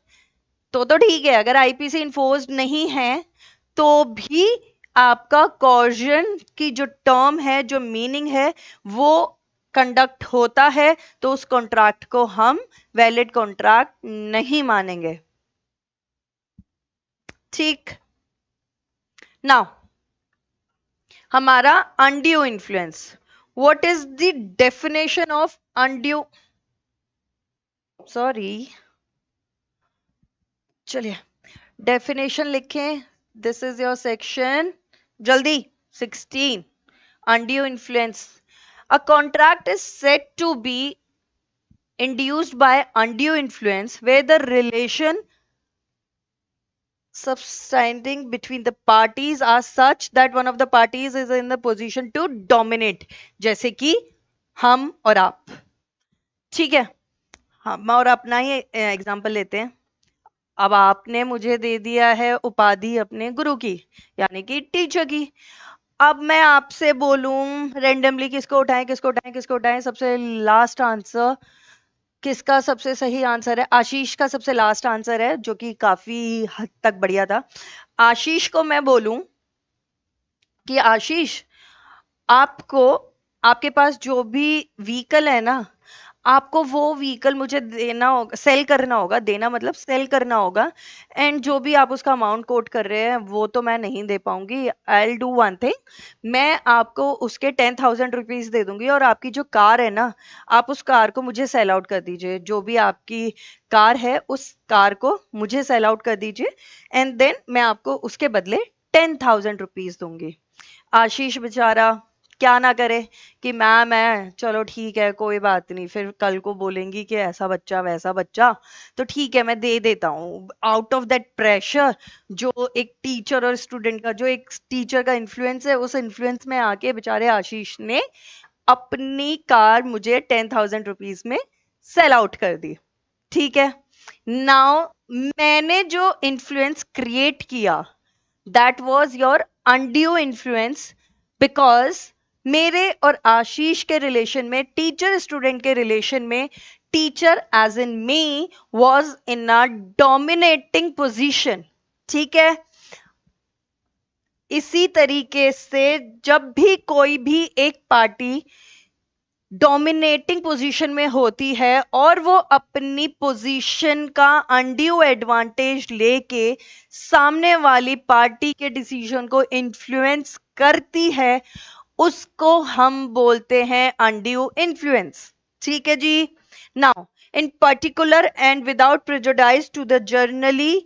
तो ठीक है, अगर आईपीसी इन्फोर्स्ड नहीं है तो भी आपका कॉजन की जो टर्म है, जो मीनिंग है, वो कंडक्ट होता है, तो उस कॉन्ट्रैक्ट को हम वैलिड कॉन्ट्रैक्ट नहीं मानेंगे। ठीक, नाउ हमारा undue influence, what is the definition of undue, sorry, चलिए डेफिनेशन लिखें, दिस इज योर सेक्शन, जल्दी 16, undue influence। A contract is said to be induced by undue influence where the relation subsisting between the parties are such that one of the parties is in the position to dominate, जैसे कि हम और आप। ठीक है, हम और अपना ही एग्जांपल लेते हैं। अब आपने मुझे दे दिया है उपाधि अपने गुरु की, यानी कि टीचर की। अब मैं आपसे बोलूं रेंडमली किसको उठाएं, किसको उठाएं, किसको उठाएं, सबसे लास्ट आंसर किसका सबसे सही आंसर है? आशीष का सबसे लास्ट आंसर है, जो कि काफी हद तक बढ़िया था। आशीष को मैं बोलूं कि आशीष, आपको, आपके पास जो भी व्हीकल है ना, आपको वो व्हीकल मुझे देना होगा, सेल करना होगा, देना मतलब सेल करना होगा। एंड जो भी आप उसका अमाउंट कोट कर रहे हैं वो तो मैं नहीं दे पाऊंगी। I will do one thing, मैं आपको उसके 10,000 रुपीज दे दूंगी और आपकी जो कार है ना, आप उस कार को मुझे सेल आउट कर दीजिए। जो भी आपकी कार है उस कार को मुझे सेल आउट कर दीजिए, एंड देन मैं आपको उसके बदले 10,000 रुपीज दूंगी। आशीष बेचारा क्या ना करे कि मैम है, चलो ठीक है कोई बात नहीं, फिर कल को बोलेंगी कि ऐसा बच्चा वैसा बच्चा, तो ठीक है मैं दे देता हूँ। आउट ऑफ दैट प्रेशर, जो एक टीचर और स्टूडेंट का, जो एक टीचर का इन्फ्लुएंस है, उस इन्फ्लुएंस में आके बेचारे आशीष ने अपनी कार मुझे 10,000 रुपीज में सेल आउट कर दी। ठीक है, नाउ मैंने जो इन्फ्लुएंस क्रिएट किया, that was your undue influence, because मेरे और आशीष के रिलेशन में, टीचर स्टूडेंट के रिलेशन में, teacher as in me was in a dominating position. ठीक है, इसी तरीके से जब भी कोई भी एक पार्टी डोमिनेटिंग पोजीशन में होती है और वो अपनी पोजीशन का अनड्यू एडवांटेज लेके सामने वाली पार्टी के डिसीजन को इन्फ्लुएंस करती है, उसको हम बोलते हैं अनड्यू इन्फ्लुएंस। ठीक है जी। Now in particular and without prejudice to the generally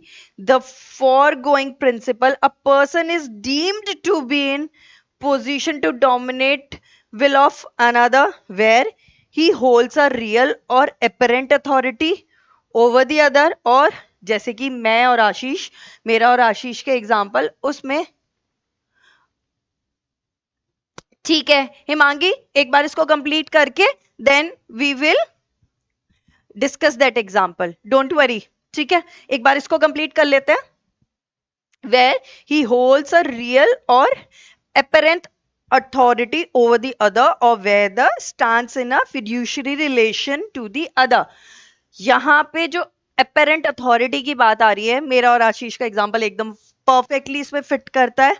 the foregoing principle, a person is deemed to be in position to dominate will of another where he holds a real or apparent authority over the other। और जैसे कि मैं और आशीष, मेरा और आशीष के example उसमें, ठीक है हिमांगी, एक बार इसको कंप्लीट करके then we will discuss that example, don't worry. ठीक है, एक बार इसको कंप्लीट कर लेते हैं। Where he holds a real और apparent authority over the other or where the stands in a fiduciary relation to the other। यहां पे जो apparent authority की बात आ रही है, मेरा और आशीष का एग्जांपल एकदम परफेक्टली इसमें फिट करता है।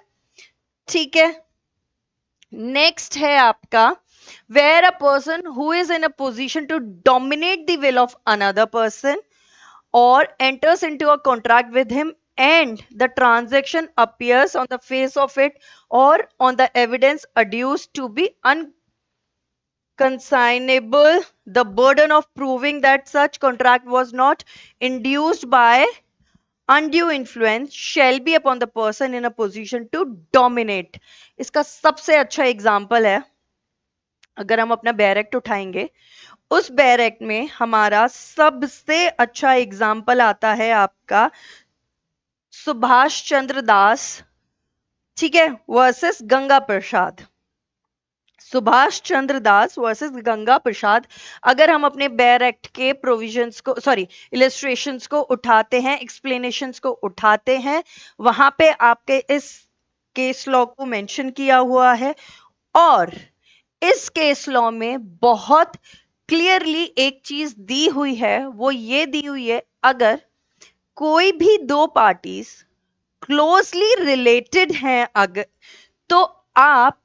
ठीक है, नेक्स्ट है आपका where a person who is in a position to dominate the will of another person or enters into a contract with him and the transaction appears on the face of it or on the evidence adduced to be unconsignable, the burden of proving that such contract was not induced by undue influence shall be upon the person in a position to dominate। इसका सबसे अच्छा example है, अगर हम अपना बैरेक्ट उठाएंगे, उस बैरेक्ट में हमारा सबसे अच्छा एग्जाम्पल आता है आपका सुभाष चंद्र दास, ठीक है, वर्सेस गंगा प्रसाद। सुभाष चंद्र दास वर्सेस गंगा प्रसाद। अगर हम अपने बैरेक्ट के प्रोविजंस को, सॉरी इलस्ट्रेशंस को उठाते हैं, एक्सप्लेनेशंस को उठाते हैं, वहां पे आपके इस केस लॉ को मेंशन किया हुआ है और इस केस लॉ में बहुत क्लियरली एक चीज दी हुई है, वो ये दी हुई है, अगर कोई भी दो पार्टीज क्लोजली रिलेटेड हैं अगर, तो आप,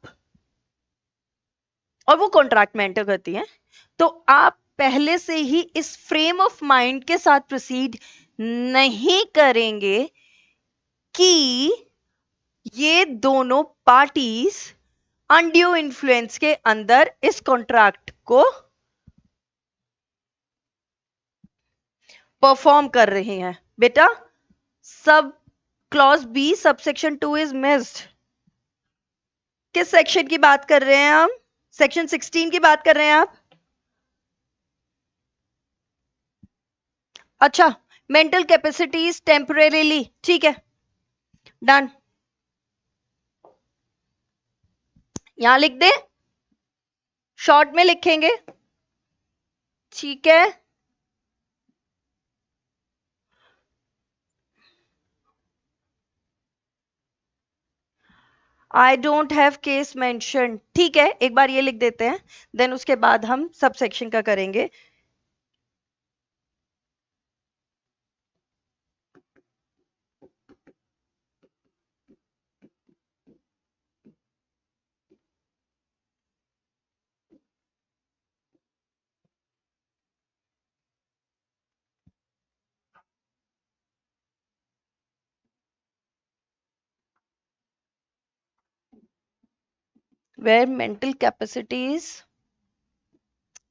और वो कॉन्ट्रैक्ट में एंटर करती हैं, तो आप पहले से ही इस फ्रेम ऑफ माइंड के साथ प्रोसीड नहीं करेंगे कि ये दोनों पार्टीज अनड्यू इन्फ्लुएंस के अंदर इस कॉन्ट्रैक्ट को परफॉर्म कर रही हैं। बेटा sub clause B sub section 2 is missed. किस सेक्शन की बात कर रहे हैं हम? सेक्शन 16 की बात कर रहे हैं आप? अच्छा, मेंटल कैपेसिटीज टेम्परेरीली, ठीक है, डन। यहां लिख दे, शॉर्ट में लिखेंगे, ठीक है। I don't have case mention, ठीक है, एक बार ये लिख देते हैं, देन उसके बाद हम सब सेक्शन का करेंगे। Where mental capacities,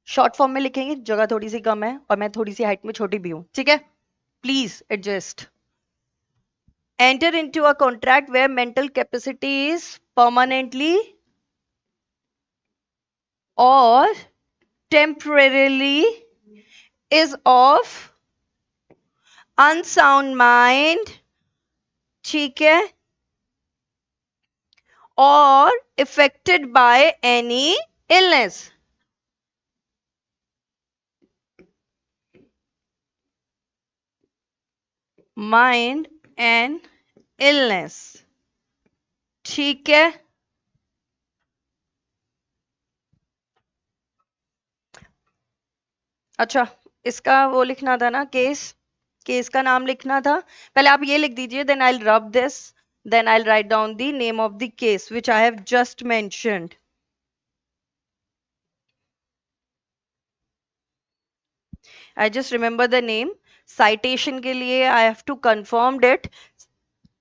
short form में लिखेंगे, जगह थोड़ी सी कम है और मैं थोड़ी सी हाइट में छोटी भी हूं, ठीक है, please adjust. Enter into a contract where mental capacity is permanently और temporarily is of unsound mind, ठीक है, or affected by any illness। mind and illness, ठीक है। अच्छा, इसका वो लिखना था ना, केस का नाम लिखना था, पहले आप ये लिख दीजिए, then I rub this, then I write down the name of the case which I have just mentioned. I just remember the name. Citation के लिए I have to confirm it.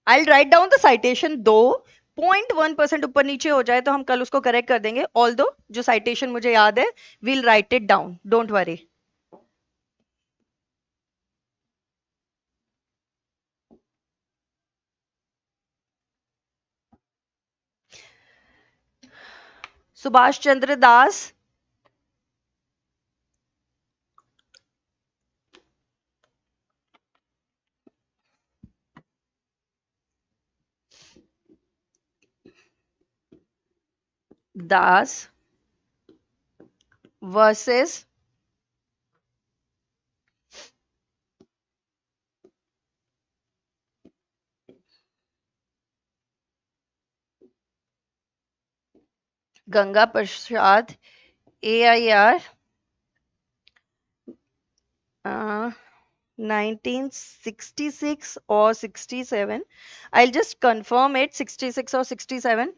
I'll write down the citation दो 0.1% ऊपर नीचे हो जाए तो हम कल उसको करेक्ट कर देंगे. Although जो citation मुझे याद है, we'll write it down. Don't worry. Subhash Chandra Das. Das versus Ganga Prasad AIR 1966 or 67. I'll just confirm it, 66 or 67.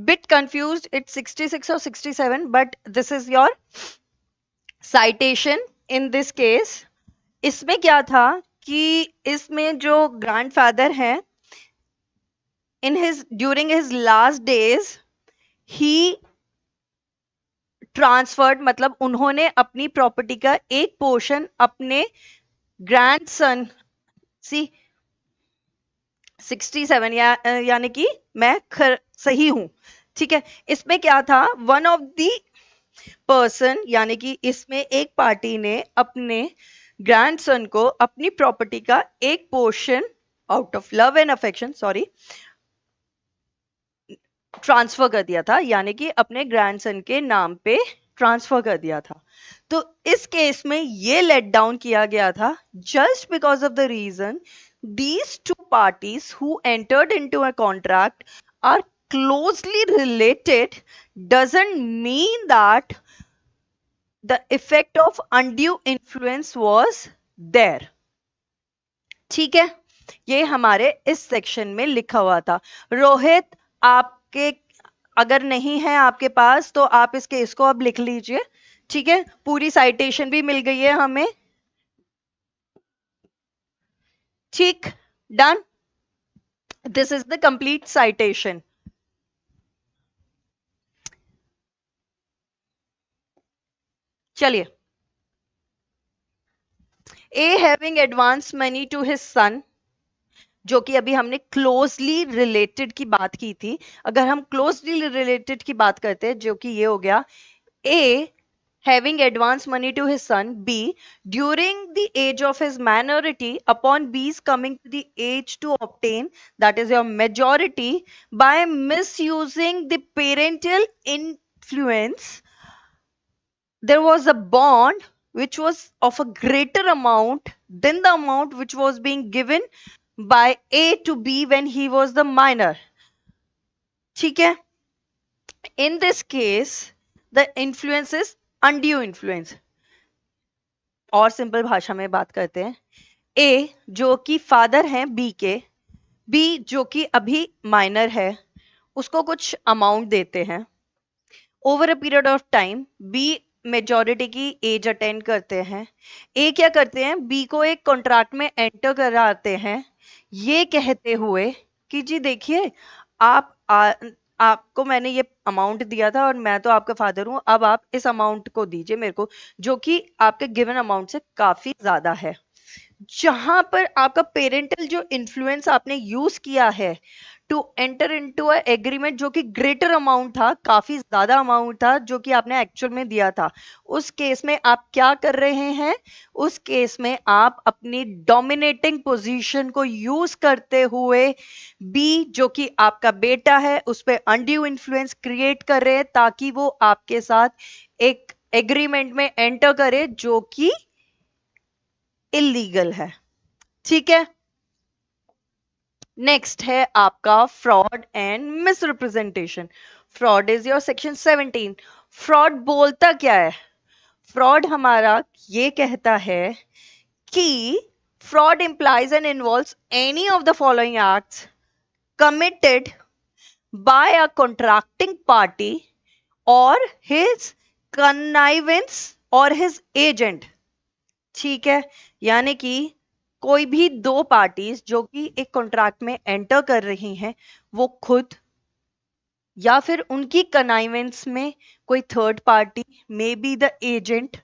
Bit confused, it's 66 or 67, but this is your citation in this case. इसमें क्या था कि इसमें जो grandfather है, in his during his last days he transferred, मतलब उन्होंने अपनी प्रॉपर्टी का एक पोर्शन अपने ग्रैंडसन, सी 67 यानी कि मैं सही हूं. ठीक है. इसमें क्या था, वन ऑफ द पर्सन यानी कि इसमें एक पार्टी ने अपने ग्रैंडसन को अपनी प्रॉपर्टी का एक portion out of love and affection, sorry, transfer कर दिया था, यानी कि अपने ग्रैंडसन के नाम पे ट्रांसफर कर दिया था. तो इस केस में ये लेट डाउन किया गया था just because of the reason these two parties who entered into a contract are closely related doesn't mean that the effect of undue influence was there. ठीक है. ये हमारे इस सेक्शन में लिखा हुआ था. रोहित, आपके अगर नहीं है आपके पास तो आप इस केस को अब लिख लीजिए. ठीक है. पूरी साइटेशन भी मिल गई है हमें. ठीक. Done. This is the complete citation. चलिए. A having advance money to his son, जो कि अभी हमने क्लोजली रिलेटेड की बात की थी. अगर हम क्लोजली रिलेटेड की बात करते हैं, जो कि ये हो गया, ए having advanced money to his son, B, during the age of his minority, upon B's coming to the age to obtain, that is your majority, by misusing the parental influence, there was a bond which was of a greater amount than the amount which was being given by A to B when he was the minor. ठीक है. In this case, the influence is undue influence. और simple भाषा में बात करते हैं. ए जो कि फादर हैं बी के, बी जो कि अभी माइनर है, उसको कुछ अमाउंट देते हैं. Over a period of time B majority की एज अटेंड करते हैं. ए क्या करते हैं, बी को एक कॉन्ट्रैक्ट में एंटर कराते हैं, ये कहते हुए कि जी देखिए, आपको मैंने ये अमाउंट दिया था और मैं तो आपका फादर हूं, अब आप इस अमाउंट को दीजिए मेरे को, जो कि आपके गिवन अमाउंट से काफी ज्यादा है. जहां पर आपका पेरेंटल जो इन्फ्लुएंस आपने यूज किया है to enter into a agreement, जो कि ग्रेटर अमाउंट था, काफी ज्यादा अमाउंट था जो कि आपने एक्चुअल में दिया था, उस केस में आप क्या कर रहे हैं, उस केस में आप अपनी डोमिनेटिंग पोजीशन को यूज करते हुए बी जो कि आपका बेटा है उस पर अनड्यू इन्फ्लुएंस क्रिएट कर रहे हैं, ताकि वो आपके साथ एक एग्रीमेंट में एंटर करे जो कि इलीगल है. ठीक है. नेक्स्ट है आपका fraud and misrepresentation. Fraud is your section 17. Fraud बोलता क्या है, फ्रॉड हमारा ये कहता है कि fraud implies and involves any of the following acts committed by a contracting party or his connivance or his agent. ठीक है, यानी कि कोई भी दो पार्टीज जो कि एक कॉन्ट्रैक्ट में एंटर कर रही हैं, वो खुद या फिर उनकी कनाइवेंस में कोई third party, may be the agent,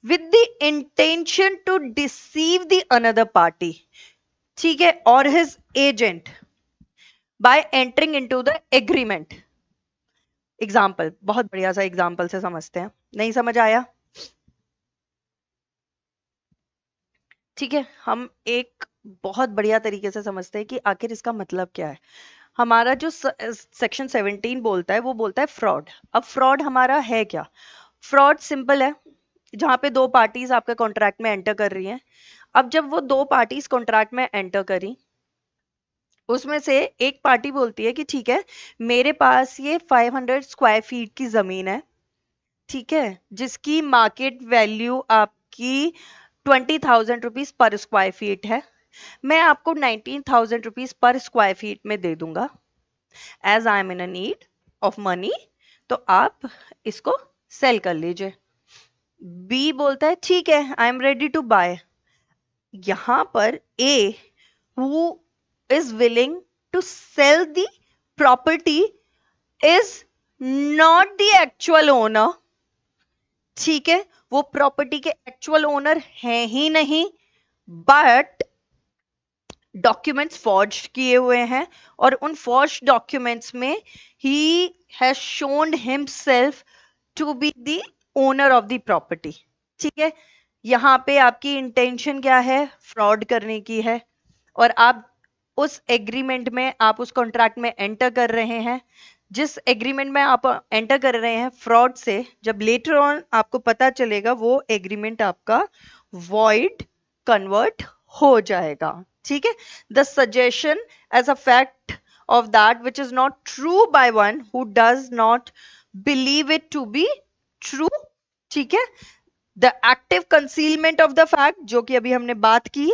with the intention to deceive the another party, ठीक है, और his agent by entering into the agreement. Example, बहुत बढ़िया सा एग्जाम्पल से समझते हैं, नहीं समझ आया? ठीक है, हम एक बहुत बढ़िया तरीके से समझते हैं कि आखिर इसका मतलब क्या है। हमारा जो सेक्शन 17 बोलता है वो बोलता है फ्रॉड। अब फ्रॉड हमारा है क्या? फ्रॉड सिंपल है, जहां पे दो पार्टीज आपके कॉन्ट्रैक्ट में एंटर कर रही हैं। अब जब वो दो पार्टीज कॉन्ट्रैक्ट में एंटर करी, उसमें से एक पार्टी बोलती है कि ठीक है, मेरे पास ये 500 स्क्वायर फीट की जमीन है, ठीक है, जिसकी मार्केट वैल्यू आपकी 20,000 रुपीज पर स्क्वायर फीट है। मैं आपको 19,000 रुपीज पर स्क्वायर फीट में दे दूंगा as I am in need of money, तो आप इसको सेल कर लीजिए। बी बोलता है ठीक है, I am ready to buy. यहां पर A who is willing to sell the property is not the actual owner, ठीक है, वो प्रॉपर्टी के एक्चुअल ओनर हैं ही नहीं, बट डॉक्यूमेंट्स फॉर्ज किए हुए हैं, और उन फॉर्ज डॉक्यूमेंट्स में ही has shown himself to be the owner of the property. ठीक है, यहां पे आपकी इंटेंशन क्या है? फ्रॉड करने की है, और आप उस एग्रीमेंट में, आप उस कॉन्ट्रैक्ट में एंटर कर रहे हैं। जिस एग्रीमेंट में आप एंटर कर रहे हैं फ्रॉड से, जब लेटर ऑन आपको पता चलेगा, वो एग्रीमेंट आपका वॉइड कन्वर्ट हो जाएगा। ठीक है, the suggestion as a fact of that which is not true by one who does not believe it to be true. ठीक है, the active concealment of the fact, जो कि अभी हमने बात की,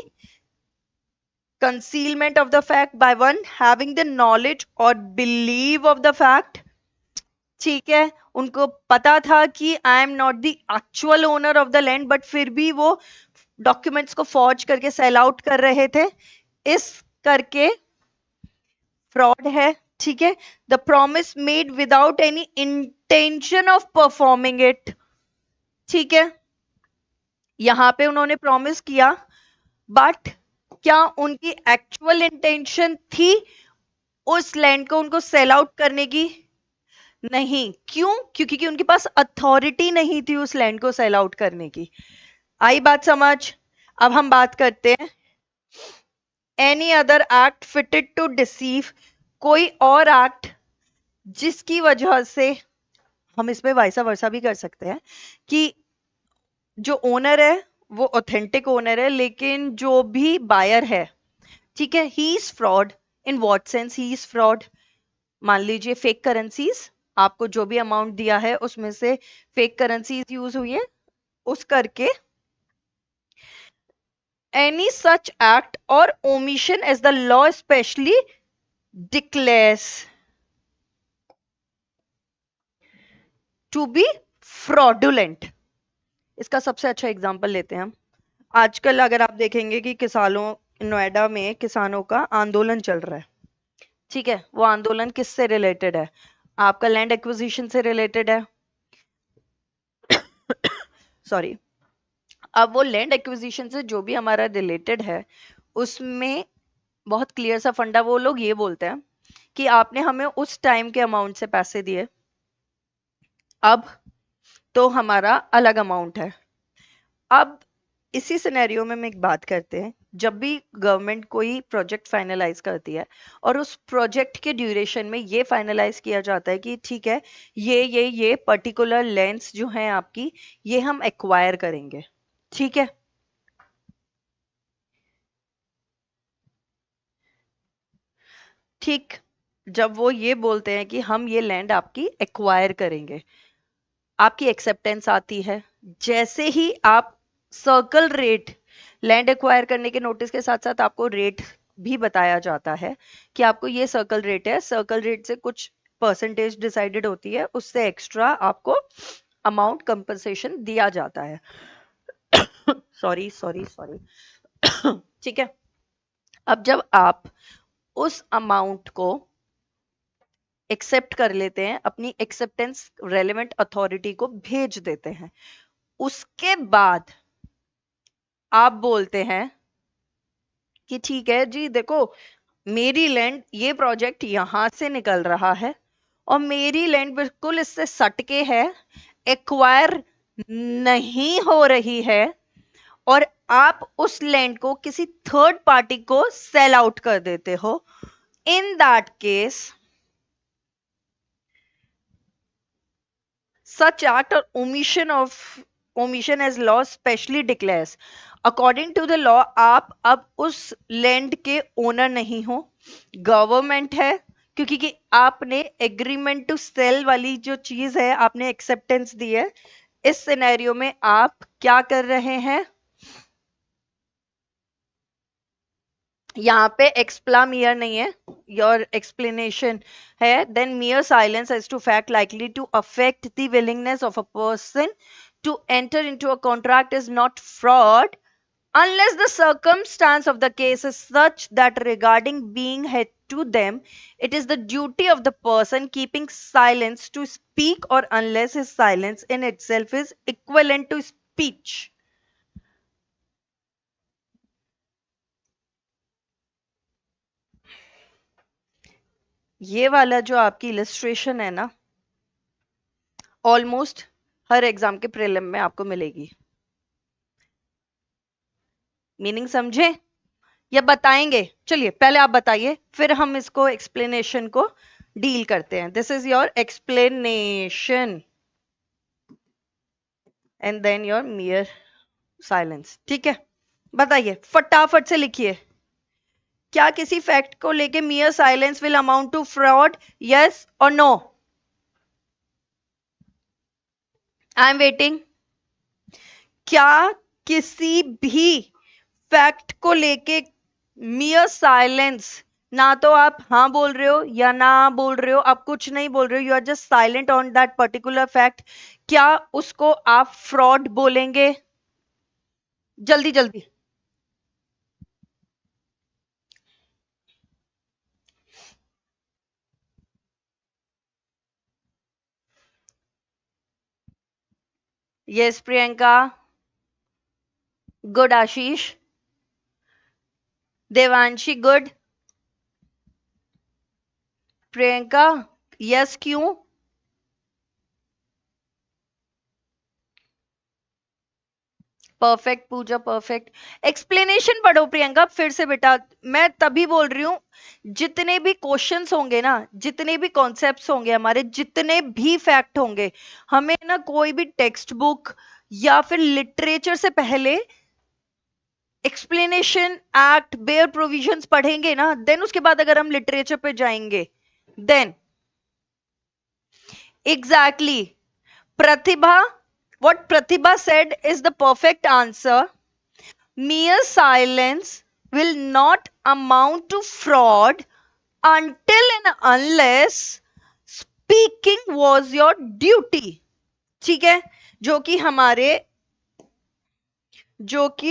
concealment of the fact by one having the knowledge or belief of the fact, ठीक है, उनको पता था कि I am not the actual owner of the land, but फिर भी वो डॉक्यूमेंट्स को फॉर्ज करके सेल आउट कर रहे थे, इस करके फ्रॉड है। ठीक है, the promise made without any intention of performing it, ठीक है, यहां पे उन्होंने प्रॉमिस किया, बट क्या उनकी एक्चुअल इंटेंशन थी उस लैंड को उनको सेल आउट करने की? नहीं। क्यों? क्योंकि उनके पास अथॉरिटी नहीं थी उस लैंड को सेल आउट करने की। आई बात समझ? अब हम बात करते हैं any other act fitted to deceive, कोई और एक्ट जिसकी वजह से, हम इसमें वैसा वर्सा भी कर सकते हैं कि जो ओनर है वो ऑथेंटिक ओनर है, लेकिन जो भी बायर है, ठीक है, he is fraud. In what sense he is fraud? मान लीजिए फेक करेंसीज, आपको जो भी अमाउंट दिया है उसमें से फेक करेंसीज यूज हुई है, उस करके any such act or omission as the law specially declares to be fraudulent. इसका सबसे अच्छा एग्जांपल लेते हैं हम। आजकल अगर आप देखेंगे कि किसानों, नोएडा में किसानों का आंदोलन चल रहा है, ठीक है, वो आंदोलन किससे रिलेटेड है? आपका लैंड एक्विजिशन से रिलेटेड है। सॉरी, अब वो लैंड एक्विजिशन से जो भी हमारा रिलेटेड है, उसमें बहुत क्लियर सा फंडा वो लोग ये बोलते हैं कि आपने हमें उस टाइम के अमाउंट से पैसे दिए, अब तो हमारा अलग अमाउंट है। अब इसी सिनेरियो में हम एक बात करते हैं, जब भी गवर्नमेंट कोई प्रोजेक्ट फाइनलाइज करती है और उस प्रोजेक्ट के ड्यूरेशन में ये फाइनलाइज किया जाता है कि ठीक है, ये पर्टिकुलर लैंड्स जो हैं आपकी, ये हम एक्वायर करेंगे, ठीक है, ठीक, जब वो ये बोलते हैं कि हम ये लैंड आपकी एक्वायर करेंगे, आपकी एक्सेप्टेंस आती है, जैसे ही आप सर्कल रेट, लैंड एक्वायर करने के नोटिस के साथ साथ आपको रेट भी बताया जाता है कि आपको ये सर्कल रेट है, सर्कल रेट से कुछ परसेंटेज डिसाइडेड होती है, उससे एक्स्ट्रा आपको अमाउंट कंपनसेशन दिया जाता है। Sorry sorry sorry. ठीक है, अब जब आप उस अमाउंट को एक्सेप्ट कर लेते हैं, अपनी एक्सेप्टेंस रेलेवेंट अथॉरिटी को भेज देते हैं, उसके बाद आप बोलते हैं कि ठीक है जी, देखो मेरी लैंड, ये प्रोजेक्ट यहां से निकल रहा है और मेरी लैंड बिल्कुल इससे सटके है, एक्वायर नहीं हो रही है, और आप उस लैंड को किसी थर्ड पार्टी को सेल आउट कर देते हो। In that case such act or omission as law specially declares, according to the law आप अब उस लैंड के ओनर नहीं हो, गवर्नमेंट है, क्योंकि कि आपने एग्रीमेंट टू सेल वाली जो चीज है आपने एक्सेप्टेंस दी है। इस सिनेरियो में आप क्या कर रहे हैं, यहाँ पे एक्सप्लामियर नहीं है, योर एक्सप्लेनेशन है, then mere silence as to fact likely to affect the willingness of a person to enter into a contract is not fraud unless the circumstance of the case is such that regarding being head to them, it is the duty of the person keeping silence to speak, or unless his silence in itself is equivalent to speech. ये वाला जो आपकी illustration है ना, almost हर exam के prelim में आपको मिलेगी। मीनिंग समझे या बताएंगे? चलिए पहले आप बताइए, फिर हम इसको एक्सप्लेनेशन को डील करते हैं। This is your explanation and then your mere silence. ठीक है, बताइए फटाफट से लिखिए, क्या किसी फैक्ट को लेके mere silence will amount to fraud, yes और नो? I am waiting. क्या किसी भी फैक्ट को लेके मियर साइलेंस, ना तो आप हाँ बोल रहे हो या ना बोल रहे हो, आप कुछ नहीं बोल रहे हो, you are just silent on that particular fact, क्या उसको आप फ्रॉड बोलेंगे? जल्दी जल्दी। Yes Priyanka, good Ashish, Devanshi good, Priyanka yes क्यों? Perfect Pooja, perfect. एक्सप्लेनेशन पढ़ो प्रियंका फिर से बेटा, मैं तभी बोल रही हूं, जितने भी क्वेश्चंस होंगे ना, जितने भी कॉन्सेप्ट्स होंगे हमारे, जितने भी फैक्ट होंगे, हमें ना कोई भी टेक्स्ट बुक या फिर लिटरेचर से पहले एक्सप्लेनेशन, एक्ट, बेयर प्रोविजंस पढ़ेंगे ना, देन उसके बाद अगर हम लिटरेचर पे जाएंगे, then exactly Pratibha, what Pratibha said is the perfect answer. Mere silence will not amount to fraud until and unless speaking was your duty. ठीक है, जो कि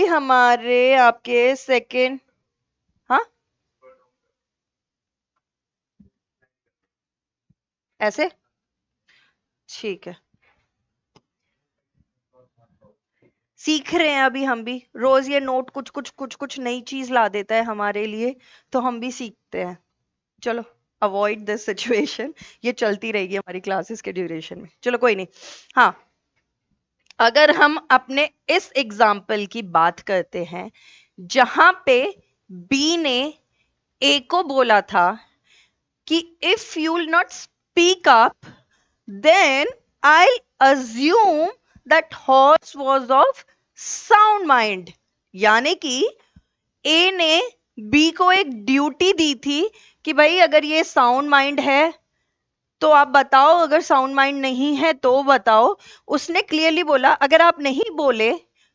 हमारे आपके सेकेंड, हाँ ऐसे, ठीक है, सीख रहे हैं अभी हम भी, रोज ये नोट कुछ कुछ कुछ कुछ नई चीज ला देता है हमारे लिए, तो हम भी सीखते हैं। चलो अवॉइड दिस सिचुएशन, ये चलती रहेगी हमारी क्लासेस के ड्यूरेशन में, चलो कोई नहीं। हाँ, अगर हम अपने इस एग्जाम्पल की बात करते हैं जहां पे बी ने ए को बोला था कि if you will not speak up then I assume that horse was of sound mind, यानी कि ए ने बी को एक ड्यूटी दी थी कि भाई अगर ये साउंड माइंड है तो आप बताओ, अगर साउंड माइंड नहीं है तो बताओ। उसने क्लियरली बोला अगर आप नहीं बोले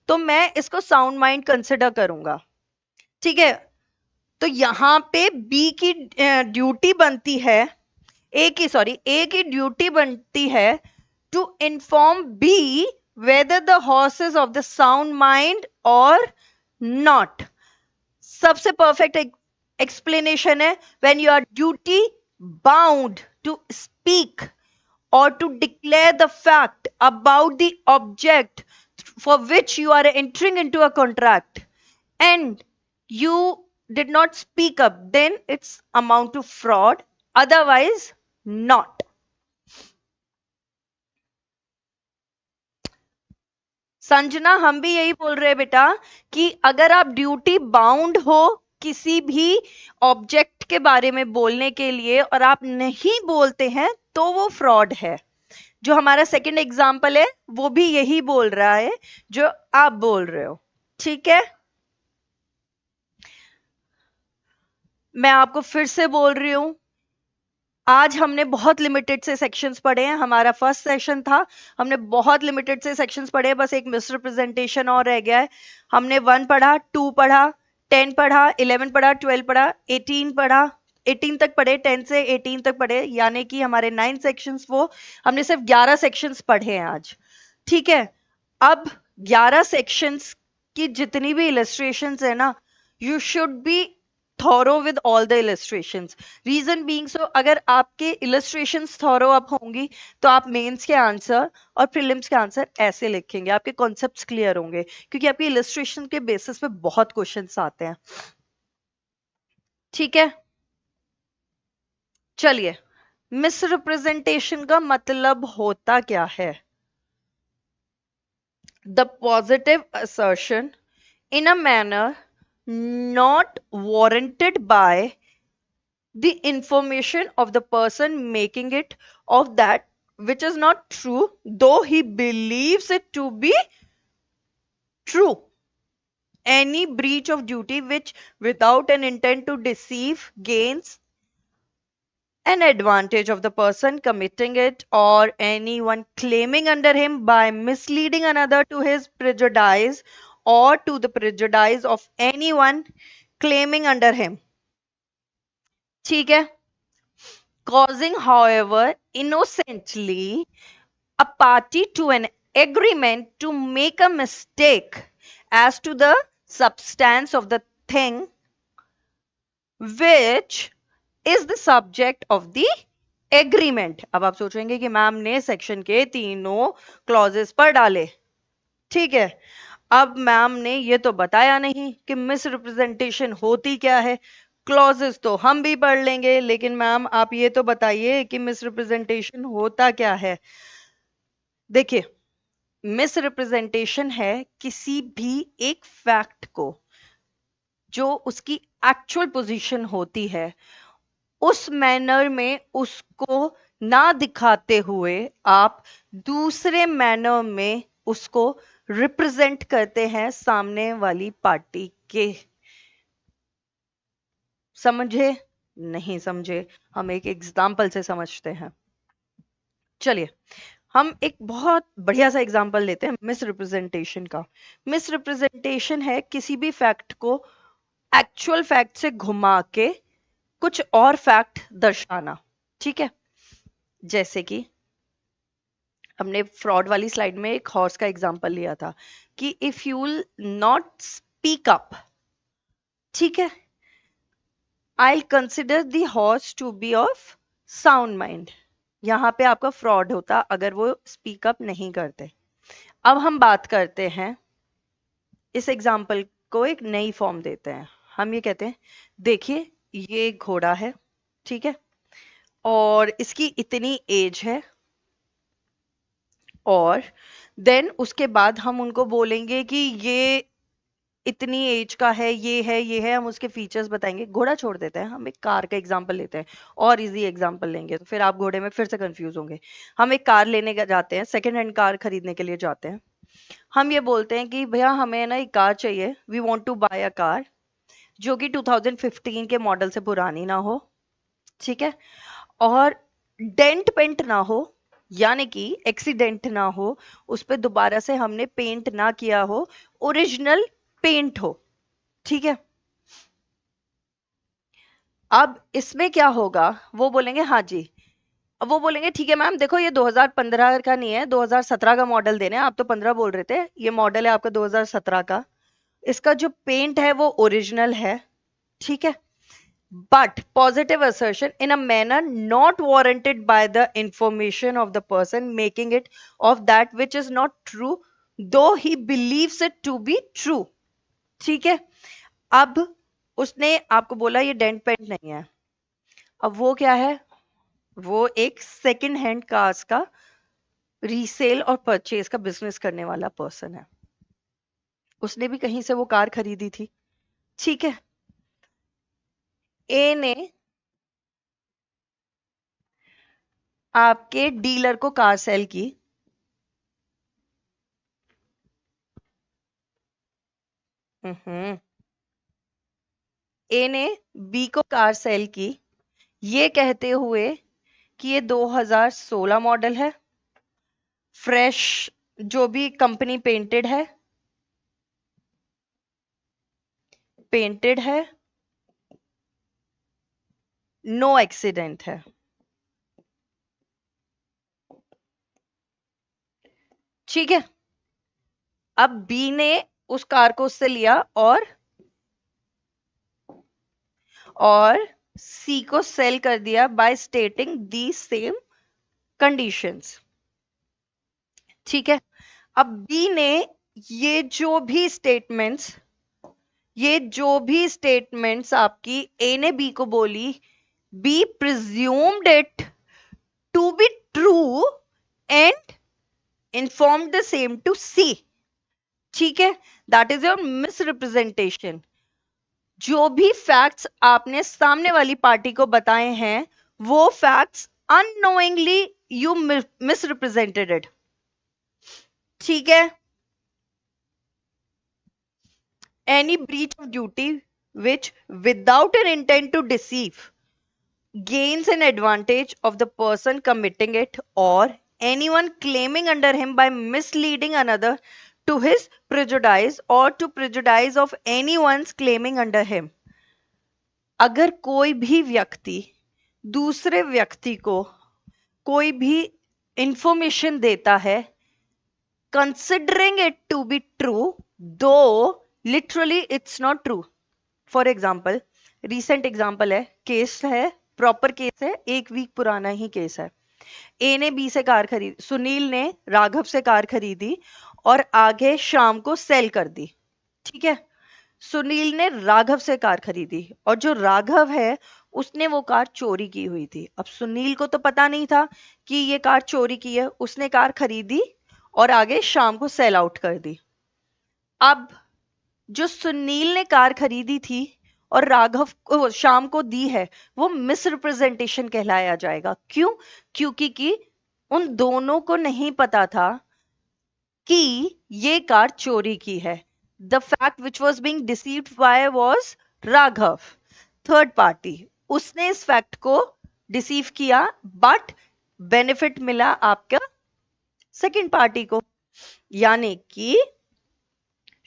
तो मैं इसको साउंड माइंड कंसिडर करूंगा। ठीक है, तो यहां पे बी की ड्यूटी बनती है, ए की ड्यूटी बनती है to inform B whether the horse is of the sound mind or not. सबसे परफेक्ट एक्सप्लेनेशन है when you are duty bound to speak or to declare the fact about the object for which you are entering into a contract and you did not speak up, then it's amount to fraud, otherwise not। Sanjana, हम भी यही बोल रहे हैं बेटा कि अगर आप ड्यूटी बाउंड हो किसी भी ऑब्जेक्ट के बारे में बोलने के लिए और आप नहीं बोलते हैं तो वो फ्रॉड है। जो हमारा सेकंड एग्जाम्पल है वो भी यही बोल रहा है जो आप बोल रहे हो। ठीक है, मैं आपको फिर से बोल रही हूं, आज हमने बहुत लिमिटेड से सेक्शंस पढ़े हैं। हमारा फर्स्ट सेशन था, हमने बहुत लिमिटेड से सेक्शंस पढ़े हैं, बस एक मिसरिप्रेजेंटेशन और रह गया है। हमने 1 पढ़ा, 2 पढ़ा, 10 पढ़ा, 11 पढ़ा, 12 पढ़ा, 18 पढ़ा, 18 तक पढ़े, 10 से 18 तक पढ़े, यानी कि हमारे 9 सेक्शंस वो हमने सिर्फ 11 सेक्शंस पढ़े हैं आज। ठीक है, अब 11 सेक्शंस की जितनी भी इलस्ट्रेशंस है ना, you should be thorough with all the illustrations. Reason being so, अगर आपके इलस्ट्रेशंस थॉरो अप होंगी तो आप मेंस के आंसर और प्रीलिम्स के आंसर ऐसे लिखेंगे, आपके कॉन्सेप्ट्स क्लियर होंगे, क्योंकि आपके इलस्ट्रेशन के बेसिस पे बहुत क्वेश्चंस आते हैं। ठीक है, चलिए, मिसरिप्रेजेंटेशन का मतलब होता क्या है? The positive assertion in a manner not warranted by the information of the person making it of that which is not true, though he believes it to be true. Any breach of duty which, without an intent to deceive, gains an advantage of the person committing it or anyone claiming under him by misleading another to his prejudice or to the prejudice of anyone claiming under him। ठीक है, causing however innocently a party to an agreement to make a mistake as to the substance of the thing which is the subject of the agreement। अब आप सोचेंगे कि ma'am ने section के तीनों clauses पर डाले। ठीक है, अब मैम ने ये तो बताया नहीं कि मिसरिप्रेजेंटेशन होती क्या है। क्लॉजेस तो हम भी पढ़ लेंगे, लेकिन मैम आप ये तो बताइए कि मिसरिप्रेजेंटेशन होता क्या है। देखिए, मिसरिप्रेजेंटेशन है किसी भी एक फैक्ट को जो उसकी एक्चुअल पोजीशन होती है उस मैनर में उसको ना दिखाते हुए आप दूसरे मैनर में उसको रिप्रेजेंट करते हैं सामने वाली पार्टी के। समझे? नहीं समझे? हम एक एग्जाम्पल से समझते हैं। चलिए, हम एक बहुत बढ़िया सा एग्जाम्पल लेते हैं मिसरिप्रेजेंटेशन का। मिसरिप्रेजेंटेशन है किसी भी फैक्ट को एक्चुअल फैक्ट से घुमा के कुछ और फैक्ट दर्शाना। ठीक है, जैसे कि हमने फ्रॉड वाली स्लाइड में एक हॉर्स का एग्जांपल लिया था कि if you will not speak up, ठीक है, I consider the horse to be of sound mind. यहां पे आपका फ्रॉड होता अगर वो स्पीक अप नहीं करते। अब हम बात करते हैं, इस एग्जाम्पल को एक नई फॉर्म देते हैं। हम ये कहते हैं, देखिए ये घोड़ा है, ठीक है, और इसकी इतनी एज है, और देन उसके बाद हम उनको बोलेंगे कि ये इतनी एज का है, ये है, ये है, हम उसके फीचर्स बताएंगे। घोड़ा छोड़ देते हैं, हम एक कार का एग्जांपल लेते हैं और इजी एग्जांपल लेंगे, तो फिर आप घोड़े में फिर से कंफ्यूज होंगे। हम एक कार लेने जाते हैं, सेकेंड हैंड कार खरीदने के लिए जाते हैं। हम ये बोलते हैं कि भैया हमें ना एक कार चाहिए, we want to buy a car जो कि 2015 के मॉडल से पुरानी ना हो, ठीक है, और डेंट पेंट ना हो, यानी कि एक्सीडेंट ना हो, उस पर दोबारा से हमने पेंट ना किया हो, ओरिजिनल पेंट हो। ठीक है, अब इसमें क्या होगा, वो बोलेंगे हाँ जी, अब वो बोलेंगे ठीक है मैम, देखो ये 2015 का नहीं है, 2017 का मॉडल देने हैं, आप तो 15 बोल रहे थे, ये मॉडल है आपका 2017 का, इसका जो पेंट है वो ओरिजिनल है। ठीक है, but positive assertion in a manner not warranted by the information of the person making it of that which is not true, though he believes it to be true। ठीक है, अब उसने आपको बोला ये डेंट पेंट नहीं है, अब वो क्या है, वो एक सेकंड हैंड कार्स का रीसेल और परचेज का बिजनेस करने वाला पर्सन है, उसने भी कहीं से वो कार खरीदी थी। ठीक है, ए ने आपके डीलर को कार सेल की, ए ने बी को कार सेल की, ये कहते हुए कि ये 2016 मॉडल है, फ्रेश, जो भी कंपनी पेंटेड है, नो एक्सीडेंट है। ठीक है, अब बी ने उस कार को उससे लिया और सी को सेल कर दिया by stating the same conditions. ठीक है, अब बी ने ये जो भी स्टेटमेंट्स आपकी ए ने बी को बोली, B presumed it to be true and informed the same to C। ठीक है, दैट इज योर मिसरिप्रेजेंटेशन। जो भी फैक्ट्स आपने सामने वाली पार्टी को बताए हैं, वो facts unknowingly you misrepresented it. ठीक है, any breach of duty which without an intent to deceive gains an advantage of the person committing it or anyone claiming under him by misleading another to his prejudice or to prejudice of anyone's claiming under him। अगर कोई भी व्यक्ति दूसरे व्यक्ति को कोई भी information देता है considering it to be true though literally it's not true। For example, recent example है, केस है, प्रॉपर केस है, एक वीक पुराना ही केस है। ए ने बी से कार खरीदी, सुनील ने राघव से कार खरीदी और आगे शाम को सेल कर दी। ठीक है, सुनील ने राघव से कार खरीदी और जो राघव है उसने वो कार चोरी की हुई थी। अब सुनील को तो पता नहीं था कि ये कार चोरी की है, उसने कार खरीदी और आगे शाम को सेल आउट कर दी। अब जो सुनील ने कार खरीदी थी और राघव को शाम को दी है, वो मिसरिप्रेजेंटेशन कहलाया जाएगा। क्यों? क्योंकि कि उन दोनों को नहीं पता था कि ये कार चोरी की है। The fact which was being deceived by was Raghav, third party, उसने इस फैक्ट को डिसीव किया, बट बेनिफिट मिला आपका सेकेंड पार्टी को, यानी कि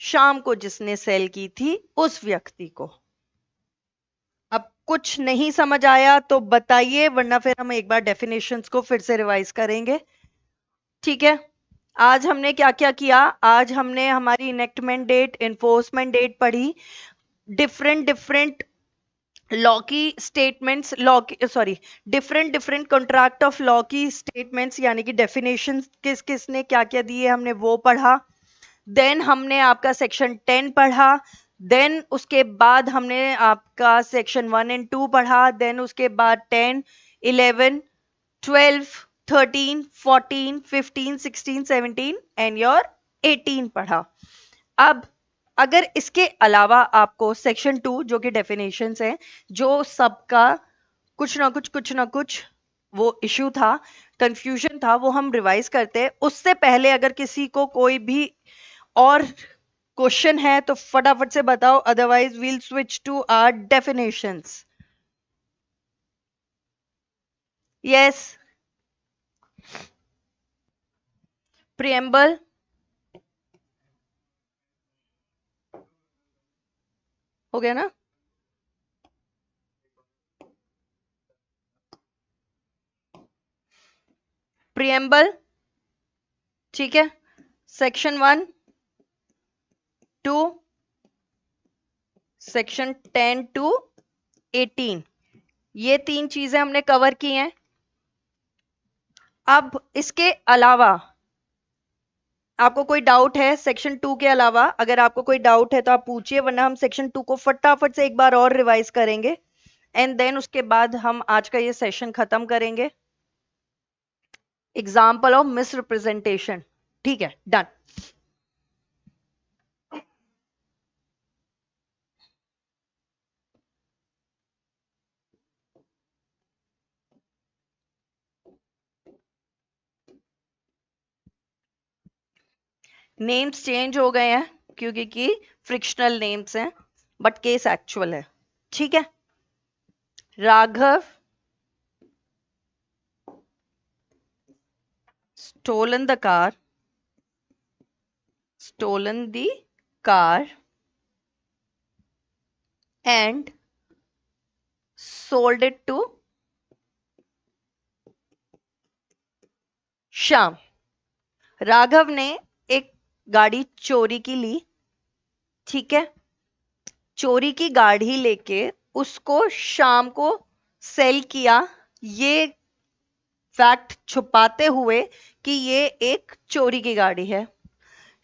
शाम को जिसने सेल की थी उस व्यक्ति को। अब कुछ नहीं समझ आया तो बताइए, वरना फिर हम एक बार डेफिनेशंस को फिर से रिवाइज करेंगे। ठीक है, आज हमने क्या क्या किया, आज हमने हमारी इनेक्टमेंट डेट, इन्फोर्समेंट डेट पढ़ी, डिफरेंट लॉ की statements, different contract of law की स्टेटमेंट्स यानी कि डेफिनेशन किस किसने क्या क्या दिए हमने वो पढ़ा। देन हमने आपका सेक्शन 10 पढ़ा, देन उसके बाद हमने आपका सेक्शन 1 एंड 2 पढ़ा, देन उसके बाद 10, 11, 12, 13, 14, 15, 16, 17 एंड योर 18 पढ़ा। अब अगर इसके अलावा आपको सेक्शन 2 जो कि डेफिनेशंस हैं, जो सबका कुछ ना कुछ वो इश्यू था, कंफ्यूजन था, वो हम रिवाइज करते हैं। उससे पहले अगर किसी को कोई भी और क्वेश्चन है तो फटाफट से बताओ, otherwise we'll switch to our definitions. Yes, preamble, हो गया ना? प्रियम्बल, ठीक है। सेक्शन 1, 2, सेक्शन 10 to 18, ये 3 चीजें हमने कवर की हैं। अब इसके अलावा आपको कोई डाउट है सेक्शन 2 के अलावा? अगर आपको कोई डाउट है तो आप पूछिए, वरना हम सेक्शन 2 को फटाफट से एक बार और रिवाइज करेंगे एंड देन उसके बाद हम आज का ये सेशन खत्म करेंगे। एग्जाम्पल ऑफ मिसरिप्रेजेंटेशन, ठीक है, डन। नेम्स चेंज हो गए हैं क्योंकि कि फ्रिक्शनल नेम्स हैं, बट केस एक्चुअल है, ठीक है। Raghav stolen the car and sold it to Shyam. Raghav ने एक गाड़ी चोरी की ली, ठीक है। चोरी की गाड़ी लेके उसको शाम को सेल किया, ये फैक्ट छुपाते हुए कि ये एक चोरी की गाड़ी है।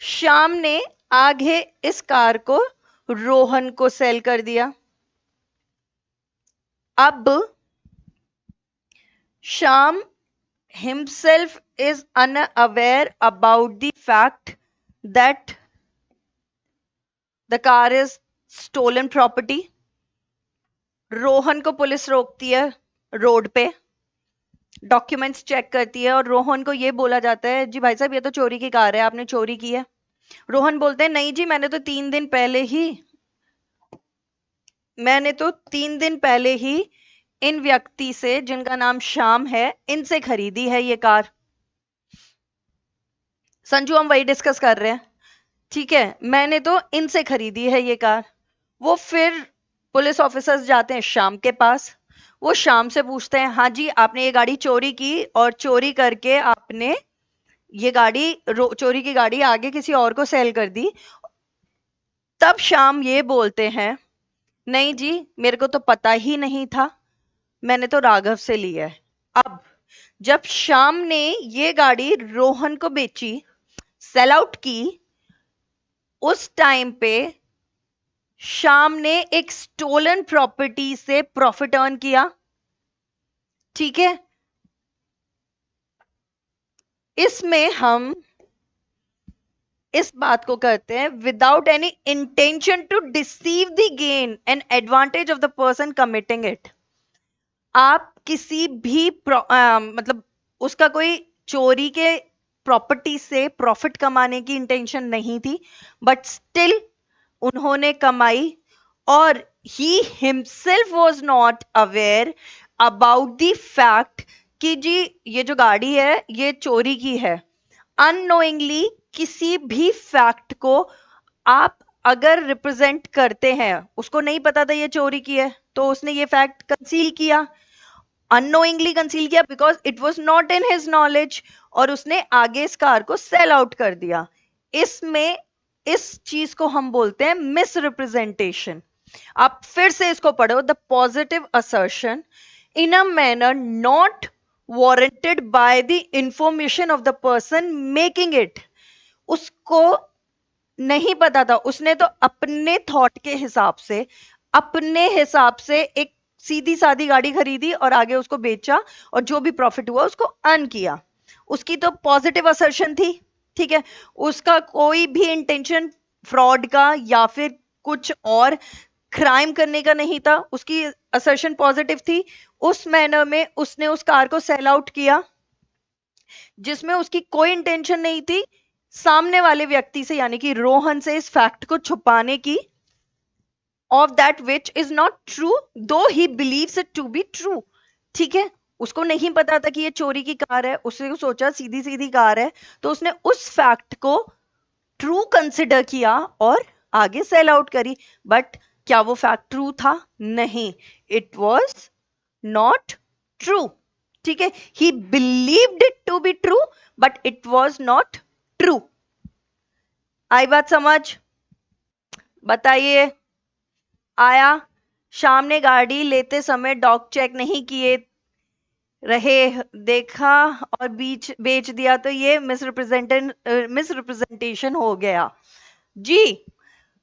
श्याम ने आगे इस कार को रोहन को सेल कर दिया। अब Shyam himself is unaware about the fact that the car is stolen property. Rohan को पुलिस रोकती है रोड पे, डॉक्यूमेंट्स चेक करती है और रोहन को ये बोला जाता है, जी भाई साहब ये तो चोरी की कार है, आपने चोरी की है। रोहन बोलते हैं, नहीं जी मैंने तो 3 दिन पहले ही इन व्यक्ति से, जिनका नाम श्याम है, इनसे खरीदी है ये कार। संजू हम वही डिस्कस कर रहे हैं, ठीक है। मैंने तो इनसे खरीदी है ये कार। वो फिर पुलिस ऑफिसर्स जाते हैं श्याम के पास, वो श्याम से पूछते हैं, हाँ जी आपने ये गाड़ी चोरी की और चोरी करके आपने ये गाड़ी चोरी की गाड़ी आगे किसी और को सेल कर दी। तब श्याम ये बोलते हैं, नहीं जी मेरे को तो पता ही नहीं था, मैंने तो राघव से लिया है। अब जब श्याम ने ये गाड़ी रोहन को बेची, सेल आउट की, उस टाइम पे श्याम ने एक स्टोलन प्रॉपर्टी से प्रॉफिट अर्न किया, ठीक है। इसमें हम इस बात को करते हैं without any intention to deceive the gain and advantage of the person committing it. आप किसी भी मतलब उसका कोई चोरी के प्रॉपर्टी से प्रॉफिट कमाने की इंटेंशन नहीं थी, बट स्टिल उन्होंने कमाई, और he himself was not aware about the fact कि जी ये जो गाड़ी है ये चोरी की है। अननोइंगली किसी भी फैक्ट को आप अगर रिप्रेजेंट करते हैं, उसको नहीं पता था ये चोरी की है, तो उसने ये फैक्ट कंसील किया, अननोइंगली कंसील किया, because it was not in his knowledge, और उसने आगे इस कार को सेल आउट कर दिया। इसमें इस चीज को हम बोलते हैं मिस रिप्रेजेंटेशन। आप फिर से इसको पढ़ो, the positive assertion in a manner not warranted by the information of the person making it. उसको नहीं पता था, उसने तो अपने थॉट के हिसाब से, अपने हिसाब से एक सीधी सादी गाड़ी खरीदी और आगे उसको बेचा, और जो भी प्रॉफिट हुआ उसको अर्न किया। उसकी तो पॉजिटिव असर्शन थी, ठीक है। उसका कोई भी इंटेंशन फ्रॉड का या फिर कुछ और क्राइम करने का नहीं था, उसकी असर्शन पॉजिटिव थी। उस मैनर में उसने उस कार को सेल आउट किया जिसमें उसकी कोई इंटेंशन नहीं थी सामने वाले व्यक्ति से, यानी कि रोहन से, इस फैक्ट को छुपाने की, of that which is not true though he believes it to be true, ठीक है। उसको नहीं पता था कि ये चोरी की कार है, उसने सोचा सीधी सीधी कार है, तो उसने उस फैक्ट को ट्रू कंसिडर किया और आगे सेल आउट करी। बट क्या वो फैक्ट ट्रू था? नहीं, इट वॉज नॉट ट्रू। ठीक है, he believed it to be true but it was not true. आई बात समझ? बताइए। आया। शाम ने गाड़ी लेते समय डॉग चेक नहीं किए रहे, देखा और बीच बेच दिया, तो ये मिसरिप्रेजेंटेशन हो गया जी।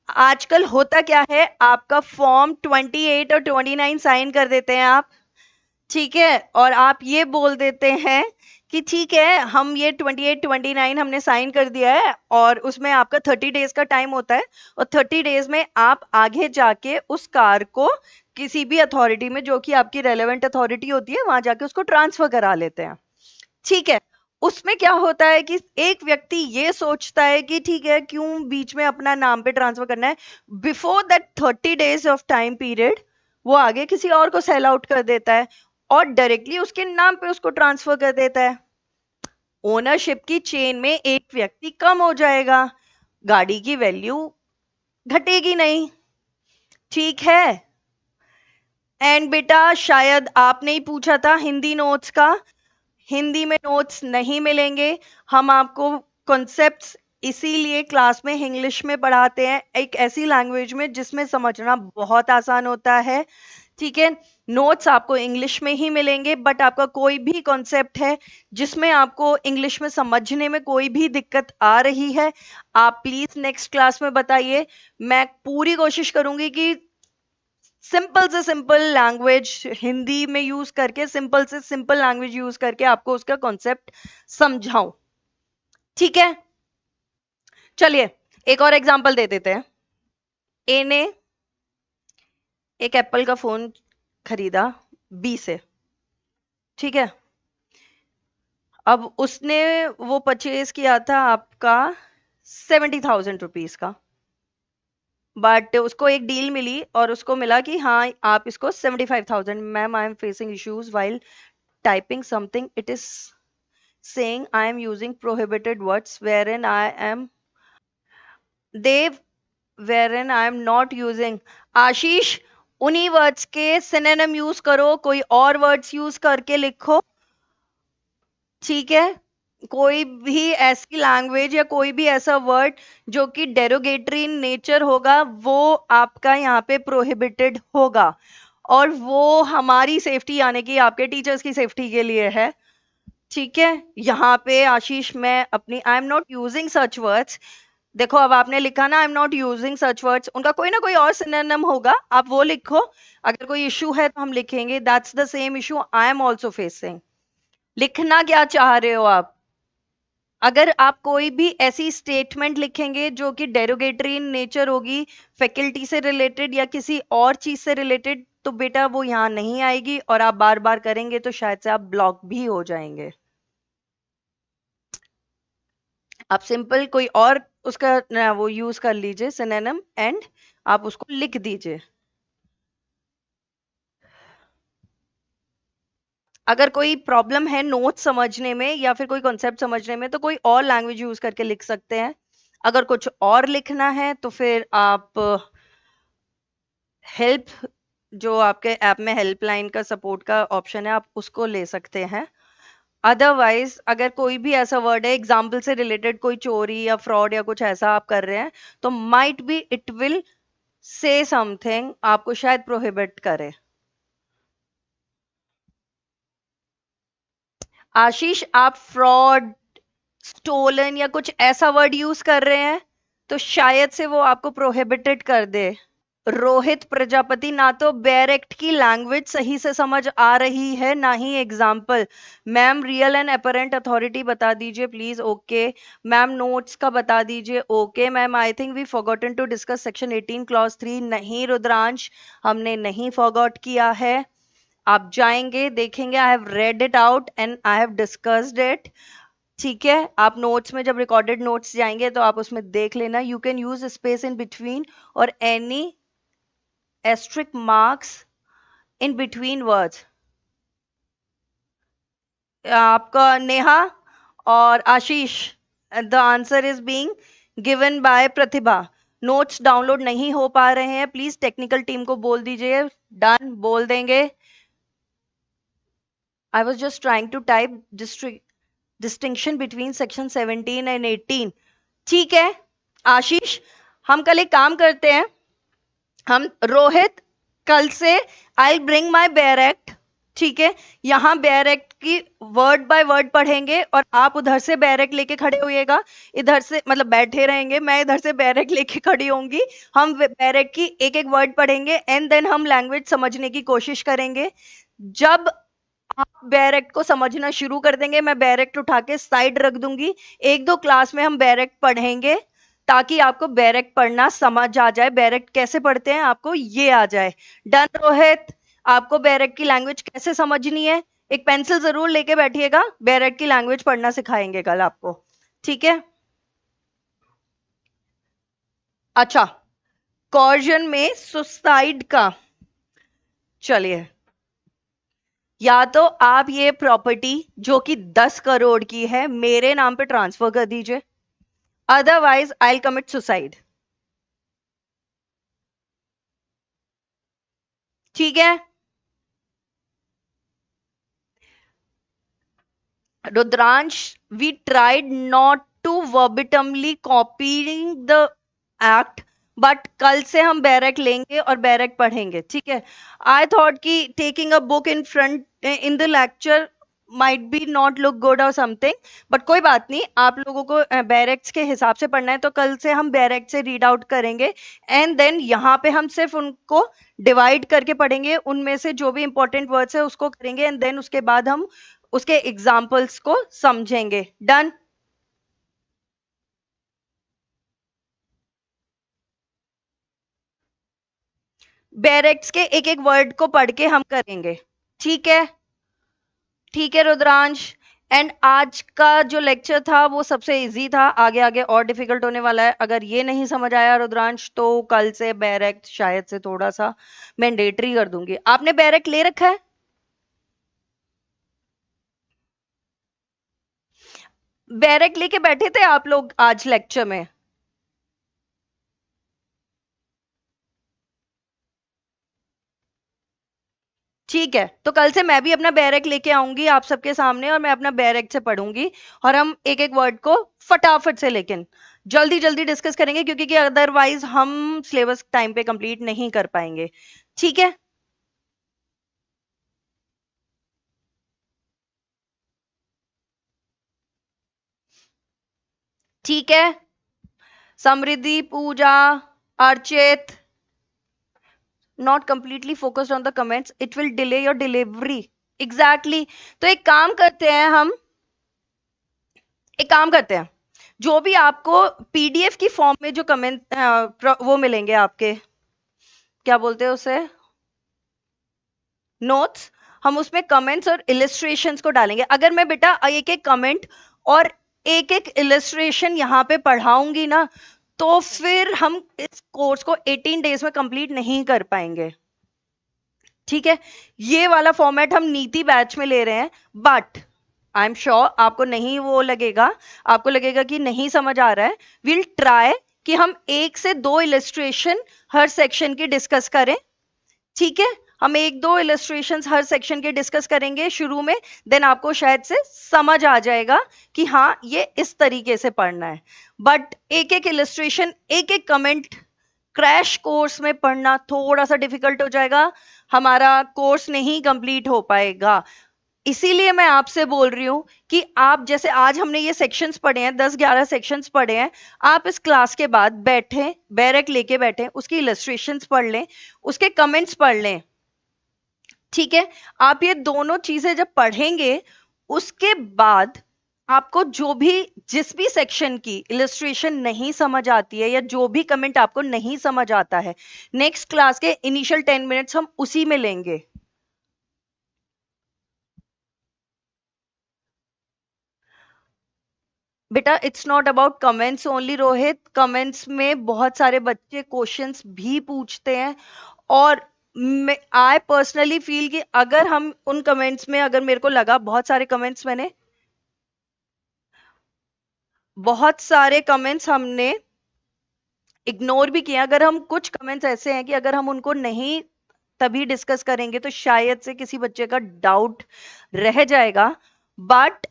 आजकल होता क्या है, आपका फॉर्म 28 और 29 साइन कर देते हैं आप, ठीक है, और आप ये बोल देते हैं कि ठीक है हम ये 28 29 हमने साइन कर दिया है, और उसमें आपका 30 डेज का टाइम होता है, और 30 डेज में आप आगे जाके उस कार को किसी भी अथॉरिटी में, जो कि आपकी रेलेवेंट अथॉरिटी होती है, वहां जाके उसको ट्रांसफर करा लेते हैं। ठीक है, उसमें क्या होता है कि एक व्यक्ति ये सोचता है कि ठीक है क्यों बीच में अपना नाम पे ट्रांसफर करना है, before that 30 days of time period वो आगे किसी और को सेल आउट कर देता है और डायरेक्टली उसके नाम पे उसको ट्रांसफर कर देता है। ओनरशिप की चेन में एक व्यक्ति कम हो जाएगा, गाड़ी की वैल्यू घटेगी नहीं। ठीक है। एंड बेटा शायद आपने ही पूछा था हिंदी नोट्स का, हिंदी में नोट्स नहीं मिलेंगे। हम आपको कॉन्सेप्ट्स इसीलिए क्लास में इंग्लिश में पढ़ाते हैं, एक ऐसी लैंग्वेज में जिसमें समझना बहुत आसान होता है। ठीक है, नोट्स आपको इंग्लिश में ही मिलेंगे, बट आपका कोई भी कॉन्सेप्ट है जिसमें आपको इंग्लिश में समझने में कोई भी दिक्कत आ रही है, आप प्लीज नेक्स्ट क्लास में बताइए। मैं पूरी कोशिश करूंगी कि सिंपल से सिंपल लैंग्वेज हिंदी में यूज करके, सिंपल से सिंपल लैंग्वेज यूज करके आपको उसका कॉन्सेप्ट समझाऊं। ठीक है, चलिए एक और एग्जांपल दे देते हैं। ए ने एक एप्पल का फोन खरीदा बी से, ठीक है। अब उसने वो परचेज किया था आपका 70,000 रुपीज का, बट उसको एक डील मिली और उसको मिला कि हाँ आप इसको 75,000। Ma'am I am facing issues while typing something, it is saying I am using prohibited words wherein I am they wherein I am not using। आशीष, उन्हीं वर्ड्स के सिनोनिम यूज करो, कोई और वर्ड्स यूज करके लिखो। ठीक है, कोई भी ऐसी लैंग्वेज या कोई भी ऐसा वर्ड जो कि डेरोगेटरी इन नेचर होगा वो आपका यहाँ पे प्रोहिबिटेड होगा, और वो हमारी सेफ्टी यानी कि आपके टीचर्स की सेफ्टी के लिए है। ठीक है, यहाँ पे आशीष मैं अपनी I am not using such words, देखो अब आपने लिखा ना I am not using such words, उनका कोई ना कोई और सिनोनिम होगा, आप वो लिखो। अगर कोई इशू है तो हम लिखेंगे that's the same issue I am also facing. लिखना क्या चाह रहे हो आप? अगर आप कोई भी ऐसी स्टेटमेंट लिखेंगे जो कि डेरोगेटरी इन नेचर होगी, फैकल्टी से रिलेटेड या किसी और चीज से रिलेटेड, तो बेटा वो यहाँ नहीं आएगी, और आप बार बार करेंगे तो शायद से आप ब्लॉक भी हो जाएंगे। आप सिंपल कोई और उसका वो यूज कर लीजिए सिनोनिम, एंड आप उसको लिख दीजिए। अगर कोई प्रॉब्लम है नोट समझने में या फिर कोई कॉन्सेप्ट समझने में तो कोई और लैंग्वेज यूज करके लिख सकते हैं। अगर कुछ और लिखना है तो फिर आप हेल्प, जो आपके ऐप में हेल्पलाइन का सपोर्ट का ऑप्शन है, आप उसको ले सकते हैं। अदरवाइज अगर कोई भी ऐसा वर्ड है एग्जाम्पल से रिलेटेड, कोई चोरी या फ्रॉड या कुछ ऐसा आप कर रहे हैं, तो might be it will say something आपको शायद प्रोहिबिट करे। आशीष, आप फ्रॉड, स्टोलन या कुछ ऐसा वर्ड यूज कर रहे हैं तो शायद से वो आपको प्रोहिबिटेड कर दे। रोहित प्रजापति, ना तो बेयर एक्ट की लैंग्वेज सही से समझ आ रही है ना ही example. Ma'am real and apparent authority बता दीजिए प्लीज। ओके मैम, नोट्स का बता दीजिए। Okay ma'am, I think we forgotten to discuss section 18 clause 3। नहीं रुद्रांश, हमने नहीं फॉरगॉट किया है। आप जाएंगे देखेंगे, I have read it out and I have discussed it. ठीक है, आप नोट्स में जब रिकॉर्डेड नोट्स जाएंगे तो आप उसमें देख लेना। You can use space in between or any asterisk marks in between words। आपका नेहा और Ashish, the answer is being given by Pratibha. Notes download नहीं हो पा रहे हैं, प्लीज टेक्निकल टीम को बोल दीजिए। डन, बोल देंगे। I was just trying to type distinction between section 17 and 18। ठीक है आशीष, हम कल एक काम करते हैं, हम रोहित कल से I bring my bare act, ठीक है, यहां बेयर एक्ट की वर्ड बाय वर्ड पढ़ेंगे और आप उधर से बेयर एक्ट लेके खड़े होइएगा, इधर से मतलब बैठे रहेंगे, मैं इधर से बेयर एक्ट लेके खड़ी होंगी, हम बेयर एक्ट की एक एक वर्ड पढ़ेंगे एंड देन हम लैंग्वेज समझने की कोशिश करेंगे। जब आप बैरेक्ट को समझना शुरू कर देंगे, मैं बैरेक्ट उठा के साइड रख दूंगी, एक दो क्लास में हम बैरेक्ट पढ़ेंगे ताकि आपको बैरेक्ट पढ़ना समझ आ जाए, बैरेक्ट कैसे पढ़ते हैं आपको ये आ जाए। डन रोहित, आपको बैरेक्ट की लैंग्वेज कैसे समझनी है, एक पेंसिल जरूर लेके बैठिएगा, बैरेक्ट की लैंग्वेज पढ़ना सिखाएंगे कल आपको, ठीक है। अच्छा, कॉर्जन में सुसाइड का, चलिए, या तो आप ये प्रॉपर्टी जो कि 10 करोड़ की है मेरे नाम पे ट्रांसफर कर दीजिए, otherwise I will commit suicide. ठीक है Rudransh, we tried not to verbatimly copying the act, but कल से हम बैरक लेंगे और बैरक पढ़ेंगे, ठीक है। आई थॉट कि taking a book in front in the lecture might be not look good और समथिंग, बट कोई बात नहीं, आप लोगों को बैरेक्स के हिसाब से पढ़ना है तो कल से हम बैरेक्स से रीड आउट करेंगे एंड देन यहाँ पे हम सिर्फ उनको डिवाइड करके पढ़ेंगे, उनमें से जो भी इंपॉर्टेंट वर्ड्स है उसको करेंगे एंड देन उसके बाद हम उसके एग्जाम्पल्स को समझेंगे। डन। बैरेक्स के एक एक वर्ड को पढ़ के हम करेंगे, ठीक है। ठीक है रुद्रांश, एंड आज का जो लेक्चर था वो सबसे इजी था, आगे आगे और डिफिकल्ट होने वाला है। अगर ये नहीं समझ आया रुद्रांश तो कल से बैरेक्ट शायद से थोड़ा सा मैंडेटरी कर दूंगी। आपने बैरेक्ट ले रखा है? बैरेक्ट लेके बैठे थे आप लोग आज लेक्चर में? ठीक है, तो कल से मैं भी अपना बैरक लेके आऊंगी आप सबके सामने और मैं अपना बैरक से पढ़ूंगी और हम एक एक वर्ड को फटाफट से लेकिन जल्दी जल्दी डिस्कस करेंगे क्योंकि कि अदरवाइज हम सिलेबस टाइम पे कंप्लीट नहीं कर पाएंगे, ठीक है। ठीक है Samriddhi, Puja, Archit, not completely focused on the comments, it will delay your delivery. Exactly, तो एक काम करते हैं हम, एक काम करते हैं, जो भी आपको पीडीएफ की फॉर्म में जो कमेंट वो मिलेंगे आपके, क्या बोलते हैं उसे, नोट्स, हम उसमें कमेंट्स और इलिस्ट्रेशंस को डालेंगे। अगर मैं बेटा एक एक कमेंट और एक एक इलिस्ट्रेशन यहाँ पे पढ़ाऊंगी ना तो फिर हम इस कोर्स को 18 डेज में कंप्लीट नहीं कर पाएंगे, ठीक है। ये वाला फॉर्मेट हम नीति बैच में ले रहे हैं, बट आई एम श्योर आपको नहीं वो लगेगा, आपको लगेगा कि नहीं समझ आ रहा है। विल ट्राई कि हम एक से दो इलिस्ट्रेशन हर सेक्शन की डिस्कस करें, ठीक है। हम एक दो इलस्ट्रेशंस हर सेक्शन के डिस्कस करेंगे शुरू में, देन आपको शायद से समझ आ जाएगा कि हाँ ये इस तरीके से पढ़ना है। बट एक एक इलस्ट्रेशन एक एक कमेंट क्रैश कोर्स में पढ़ना थोड़ा सा डिफिकल्ट हो जाएगा, हमारा कोर्स नहीं कंप्लीट हो पाएगा। इसीलिए मैं आपसे बोल रही हूं कि आप जैसे आज हमने ये सेक्शंस पढ़े हैं, 10-11 सेक्शंस पढ़े हैं, आप इस क्लास के बाद बैठे बैरक लेके बैठे उसकी इलस्ट्रेशंस पढ़ लें, उसके कमेंट्स पढ़ लें, ठीक है। आप ये दोनों चीजें जब पढ़ेंगे उसके बाद आपको जो भी जिस भी सेक्शन की इलस्ट्रेशन नहीं समझ आती है या जो भी कमेंट आपको नहीं समझ आता है, नेक्स्ट क्लास के इनिशियल 10 मिनट्स हम उसी में लेंगे। बेटा it's not about comments only Rohit, comments में बहुत सारे बच्चे क्वेश्चंस भी पूछते हैं और आई पर्सनली फील कि अगर हम उन कमेंट्स में, अगर मेरे को लगा बहुत सारे कमेंट्स हमने इग्नोर भी किया, अगर हम कुछ कमेंट्स ऐसे हैं कि अगर हम उनको नहीं तभी डिस्कस करेंगे तो शायद से किसी बच्चे का डाउट रह जाएगा, बट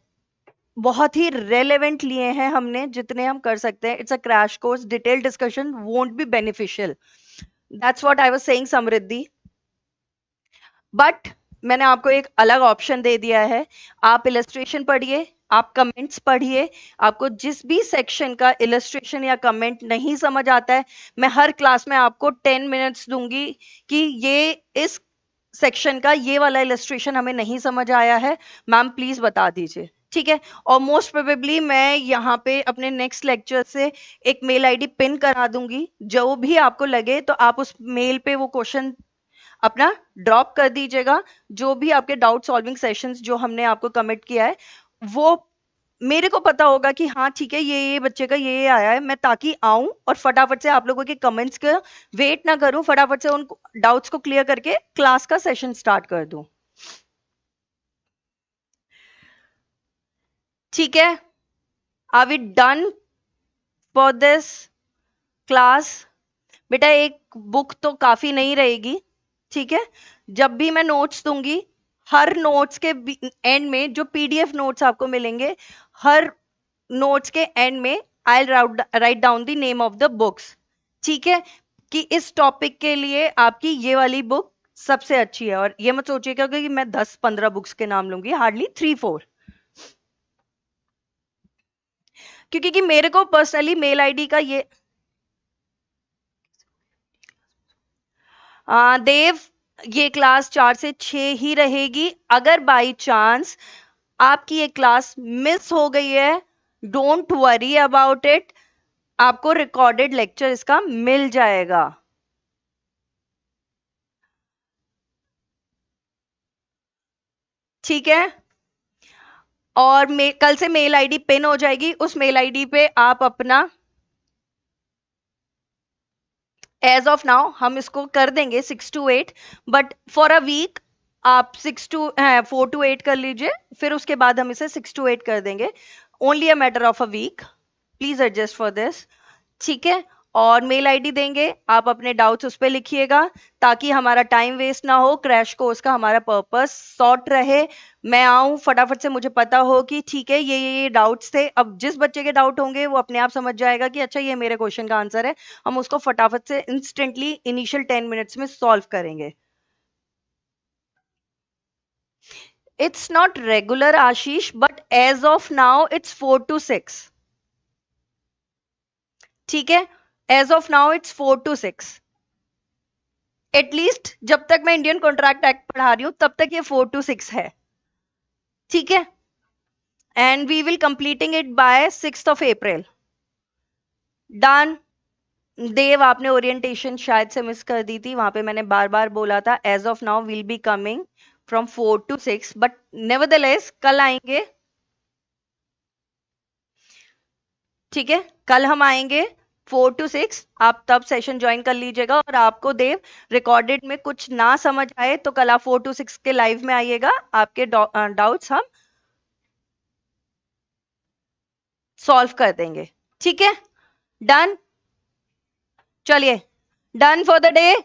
बहुत ही रेलेवेंट लिए हैं हमने जितने हम कर सकते हैं. It's a crash course, detail discussion won't be beneficial. That's what I was saying Samriddhi. But मैंने आपको एक अलग ऑप्शन दे दिया है. आप इलस्ट्रेशन पढ़िए, आप कमेंट्स पढ़िए. आपको जिस भी सेक्शन का इलस्ट्रेशन या कमेंट नहीं समझ आता है, मैं हर क्लास में आपको 10 मिनट्स दूंगी कि ये इस सेक्शन का ये वाला इलस्ट्रेशन हमें नहीं समझ आया है, मैम प्लीज बता दीजिए. ठीक है. और मोस्ट प्रोबेबली मैं यहाँ पे अपने नेक्स्ट लेक्चर से एक मेल आईडी पिन करा दूंगी. जो भी आपको लगे तो आप उस मेल पे वो क्वेश्चन अपना ड्रॉप कर दीजिएगा. जो भी आपके डाउट सॉल्विंग सेशंस जो हमने आपको कमिट किया है, वो मेरे को पता होगा कि हाँ ठीक है, ये बच्चे का ये आया है, मैं ताकि आऊं और फटाफट से आप लोगों के कमेंट्स का वेट ना करूं, फटाफट से उन डाउट्स को क्लियर करके क्लास का सेशन स्टार्ट कर दूं. ठीक है. Are we done for this class? बेटा एक बुक तो काफी नहीं रहेगी. ठीक है. जब भी मैं नोट्स दूंगी, हर नोट्स के एंड में जो पीडीएफ नोट्स आपको मिलेंगे, हर नोट्स के एंड में I write down the name of the books. ठीक है. कि इस टॉपिक के लिए आपकी ये वाली बुक सबसे अच्छी है. और ये मत सोचिएगा कि मैं 10-15 बुक्स के नाम लूंगी, हार्डली 3-4. क्योंकि कि मेरे को पर्सनली मेल आईडी का ये देव, ये क्लास 4 से 6 ही रहेगी. अगर बाई चांस आपकी ये क्लास मिस हो गई है, डोंट वरी अबाउट इट. आपको रिकॉर्डेड लेक्चर इसका मिल जाएगा. ठीक है. और कल से मेल आईडी पिन हो जाएगी. उस मेल आईडी पे आप अपना, एज ऑफ नाउ हम इसको कर देंगे 6 to 8, but for a week आप 4 to 8 कर लीजिए. फिर उसके बाद हम इसे 6 to 8 कर देंगे. Only a matter of a week. Please adjust for this. ठीक है. और मेल आईडी देंगे, आप अपने डाउट्स उस पर लिखिएगा ताकि हमारा टाइम वेस्ट ना हो. क्रैश कोर्स का हमारा पर्पस सॉर्ट रहे. मैं आऊं फटाफट से, मुझे पता हो कि ठीक है ये डाउट्स थे. अब जिस बच्चे के डाउट होंगे वो अपने आप समझ जाएगा कि अच्छा ये मेरे क्वेश्चन का आंसर है. हम उसको फटाफट से इंस्टेंटली इनिशियल 10 मिनट्स में सॉल्व करेंगे. It's not regular Ashish, but as of now it's 4 to 6. ठीक है. As of now it's 4 to 6. At least जब तक मैं इंडियन कॉन्ट्रैक्ट एक्ट पढ़ा रही हूं तब तक ये 4 to 6 है. ठीक है. And we will completing it by 6th of April. Done. Dev, आपने ओरिएंटेशन शायद से मिस कर दी थी. वहां पे मैंने बार बार बोला था as of now will be coming from 4 to 6, but nevertheless कल आएंगे. ठीक है. कल हम आएंगे 4 to 6. आप तब सेशन ज्वाइन कर लीजिएगा. और आपको देव रिकॉर्डेड में कुछ ना समझ आए तो कल आप 4 to 6 के लाइव में आइएगा. आपके डाउट्स हम सॉल्व कर देंगे. ठीक है. डन. चलिए, done for the day.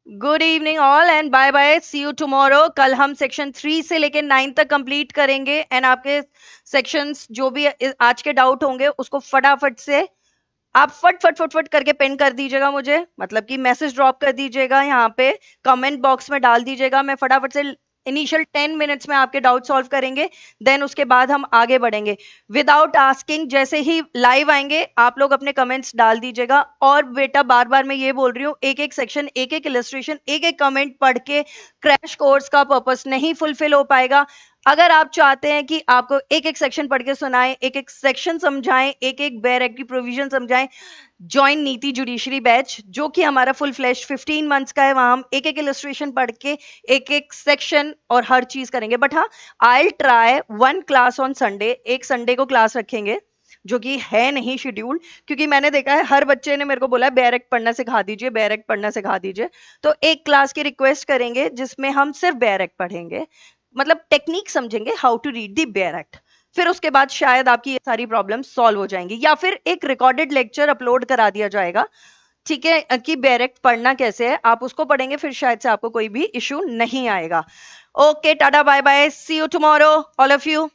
Good evening all and bye bye. See you tomorrow. कल हम सेक्शन 3 से लेके 9 तक कंप्लीट करेंगे. एंड आपके सेक्शंस जो भी आज के डाउट होंगे उसको फटाफट से आप फट फट फट फट करके पेन कर दीजिएगा मुझे, मतलब कि मैसेज ड्रॉप कर दीजिएगा यहाँ पे कमेंट बॉक्स में डाल दीजिएगा. मैं फटाफट से इनिशियल 10 मिनट्स में आपके डाउट सॉल्व करेंगे. देन उसके बाद हम आगे बढ़ेंगे विदाउट आस्किंग. जैसे ही लाइव आएंगे आप लोग अपने कमेंट्स डाल दीजिएगा. और बेटा बार बार मैं ये बोल रही हूँ, एक एक सेक्शन, एक एक इलस्ट्रेशन, एक एक कमेंट पढ़ के क्रैश कोर्स का पर्पस नहीं फुलफिल हो पाएगा. अगर आप चाहते हैं कि आपको एक एक सेक्शन पढ़ के सुनाएं, एक एक सेक्शन समझाएं, एक एक बेयर एक्ट की प्रोविजन समझाएं, ज्वाइन नीति जुडिशरी बैच जो कि हमारा फुल फ्लैश 15 मंथ्स का है. वहां हम एक एक इलस्ट्रेशन पढ़ के एक एक सेक्शन और हर चीज करेंगे. बट हाँ, I try 1 class on Sunday. एक संडे को क्लास रखेंगे जो कि है नहीं शेड्यूल, क्योंकि मैंने देखा है हर बच्चे ने मेरे को बोला है बेरेक्ट पढ़ना सिखा दीजिए, बेरेक्ट पढ़ना सिखा दीजिए। तो एक क्लास की रिक्वेस्ट करेंगे जिसमें हम सिर्फ बेरेक्ट पढ़ेंगे, मतलब टेक्निक समझेंगे हाउ टू रीड दी बेरेक्ट। फिर उसके बाद शायद आपकी ये सारी प्रॉब्लम सॉल्व हो जाएंगी, या फिर एक रिकॉर्डेड लेक्चर अपलोड करा दिया जाएगा, ठीक है, कि बेरेक्ट पढ़ना कैसे है, आप उसको पढ़ेंगे, फिर शायद से आपको कोई भी इशू नहीं आएगा। Okay, tata bye bye, see you tomorrow all of you.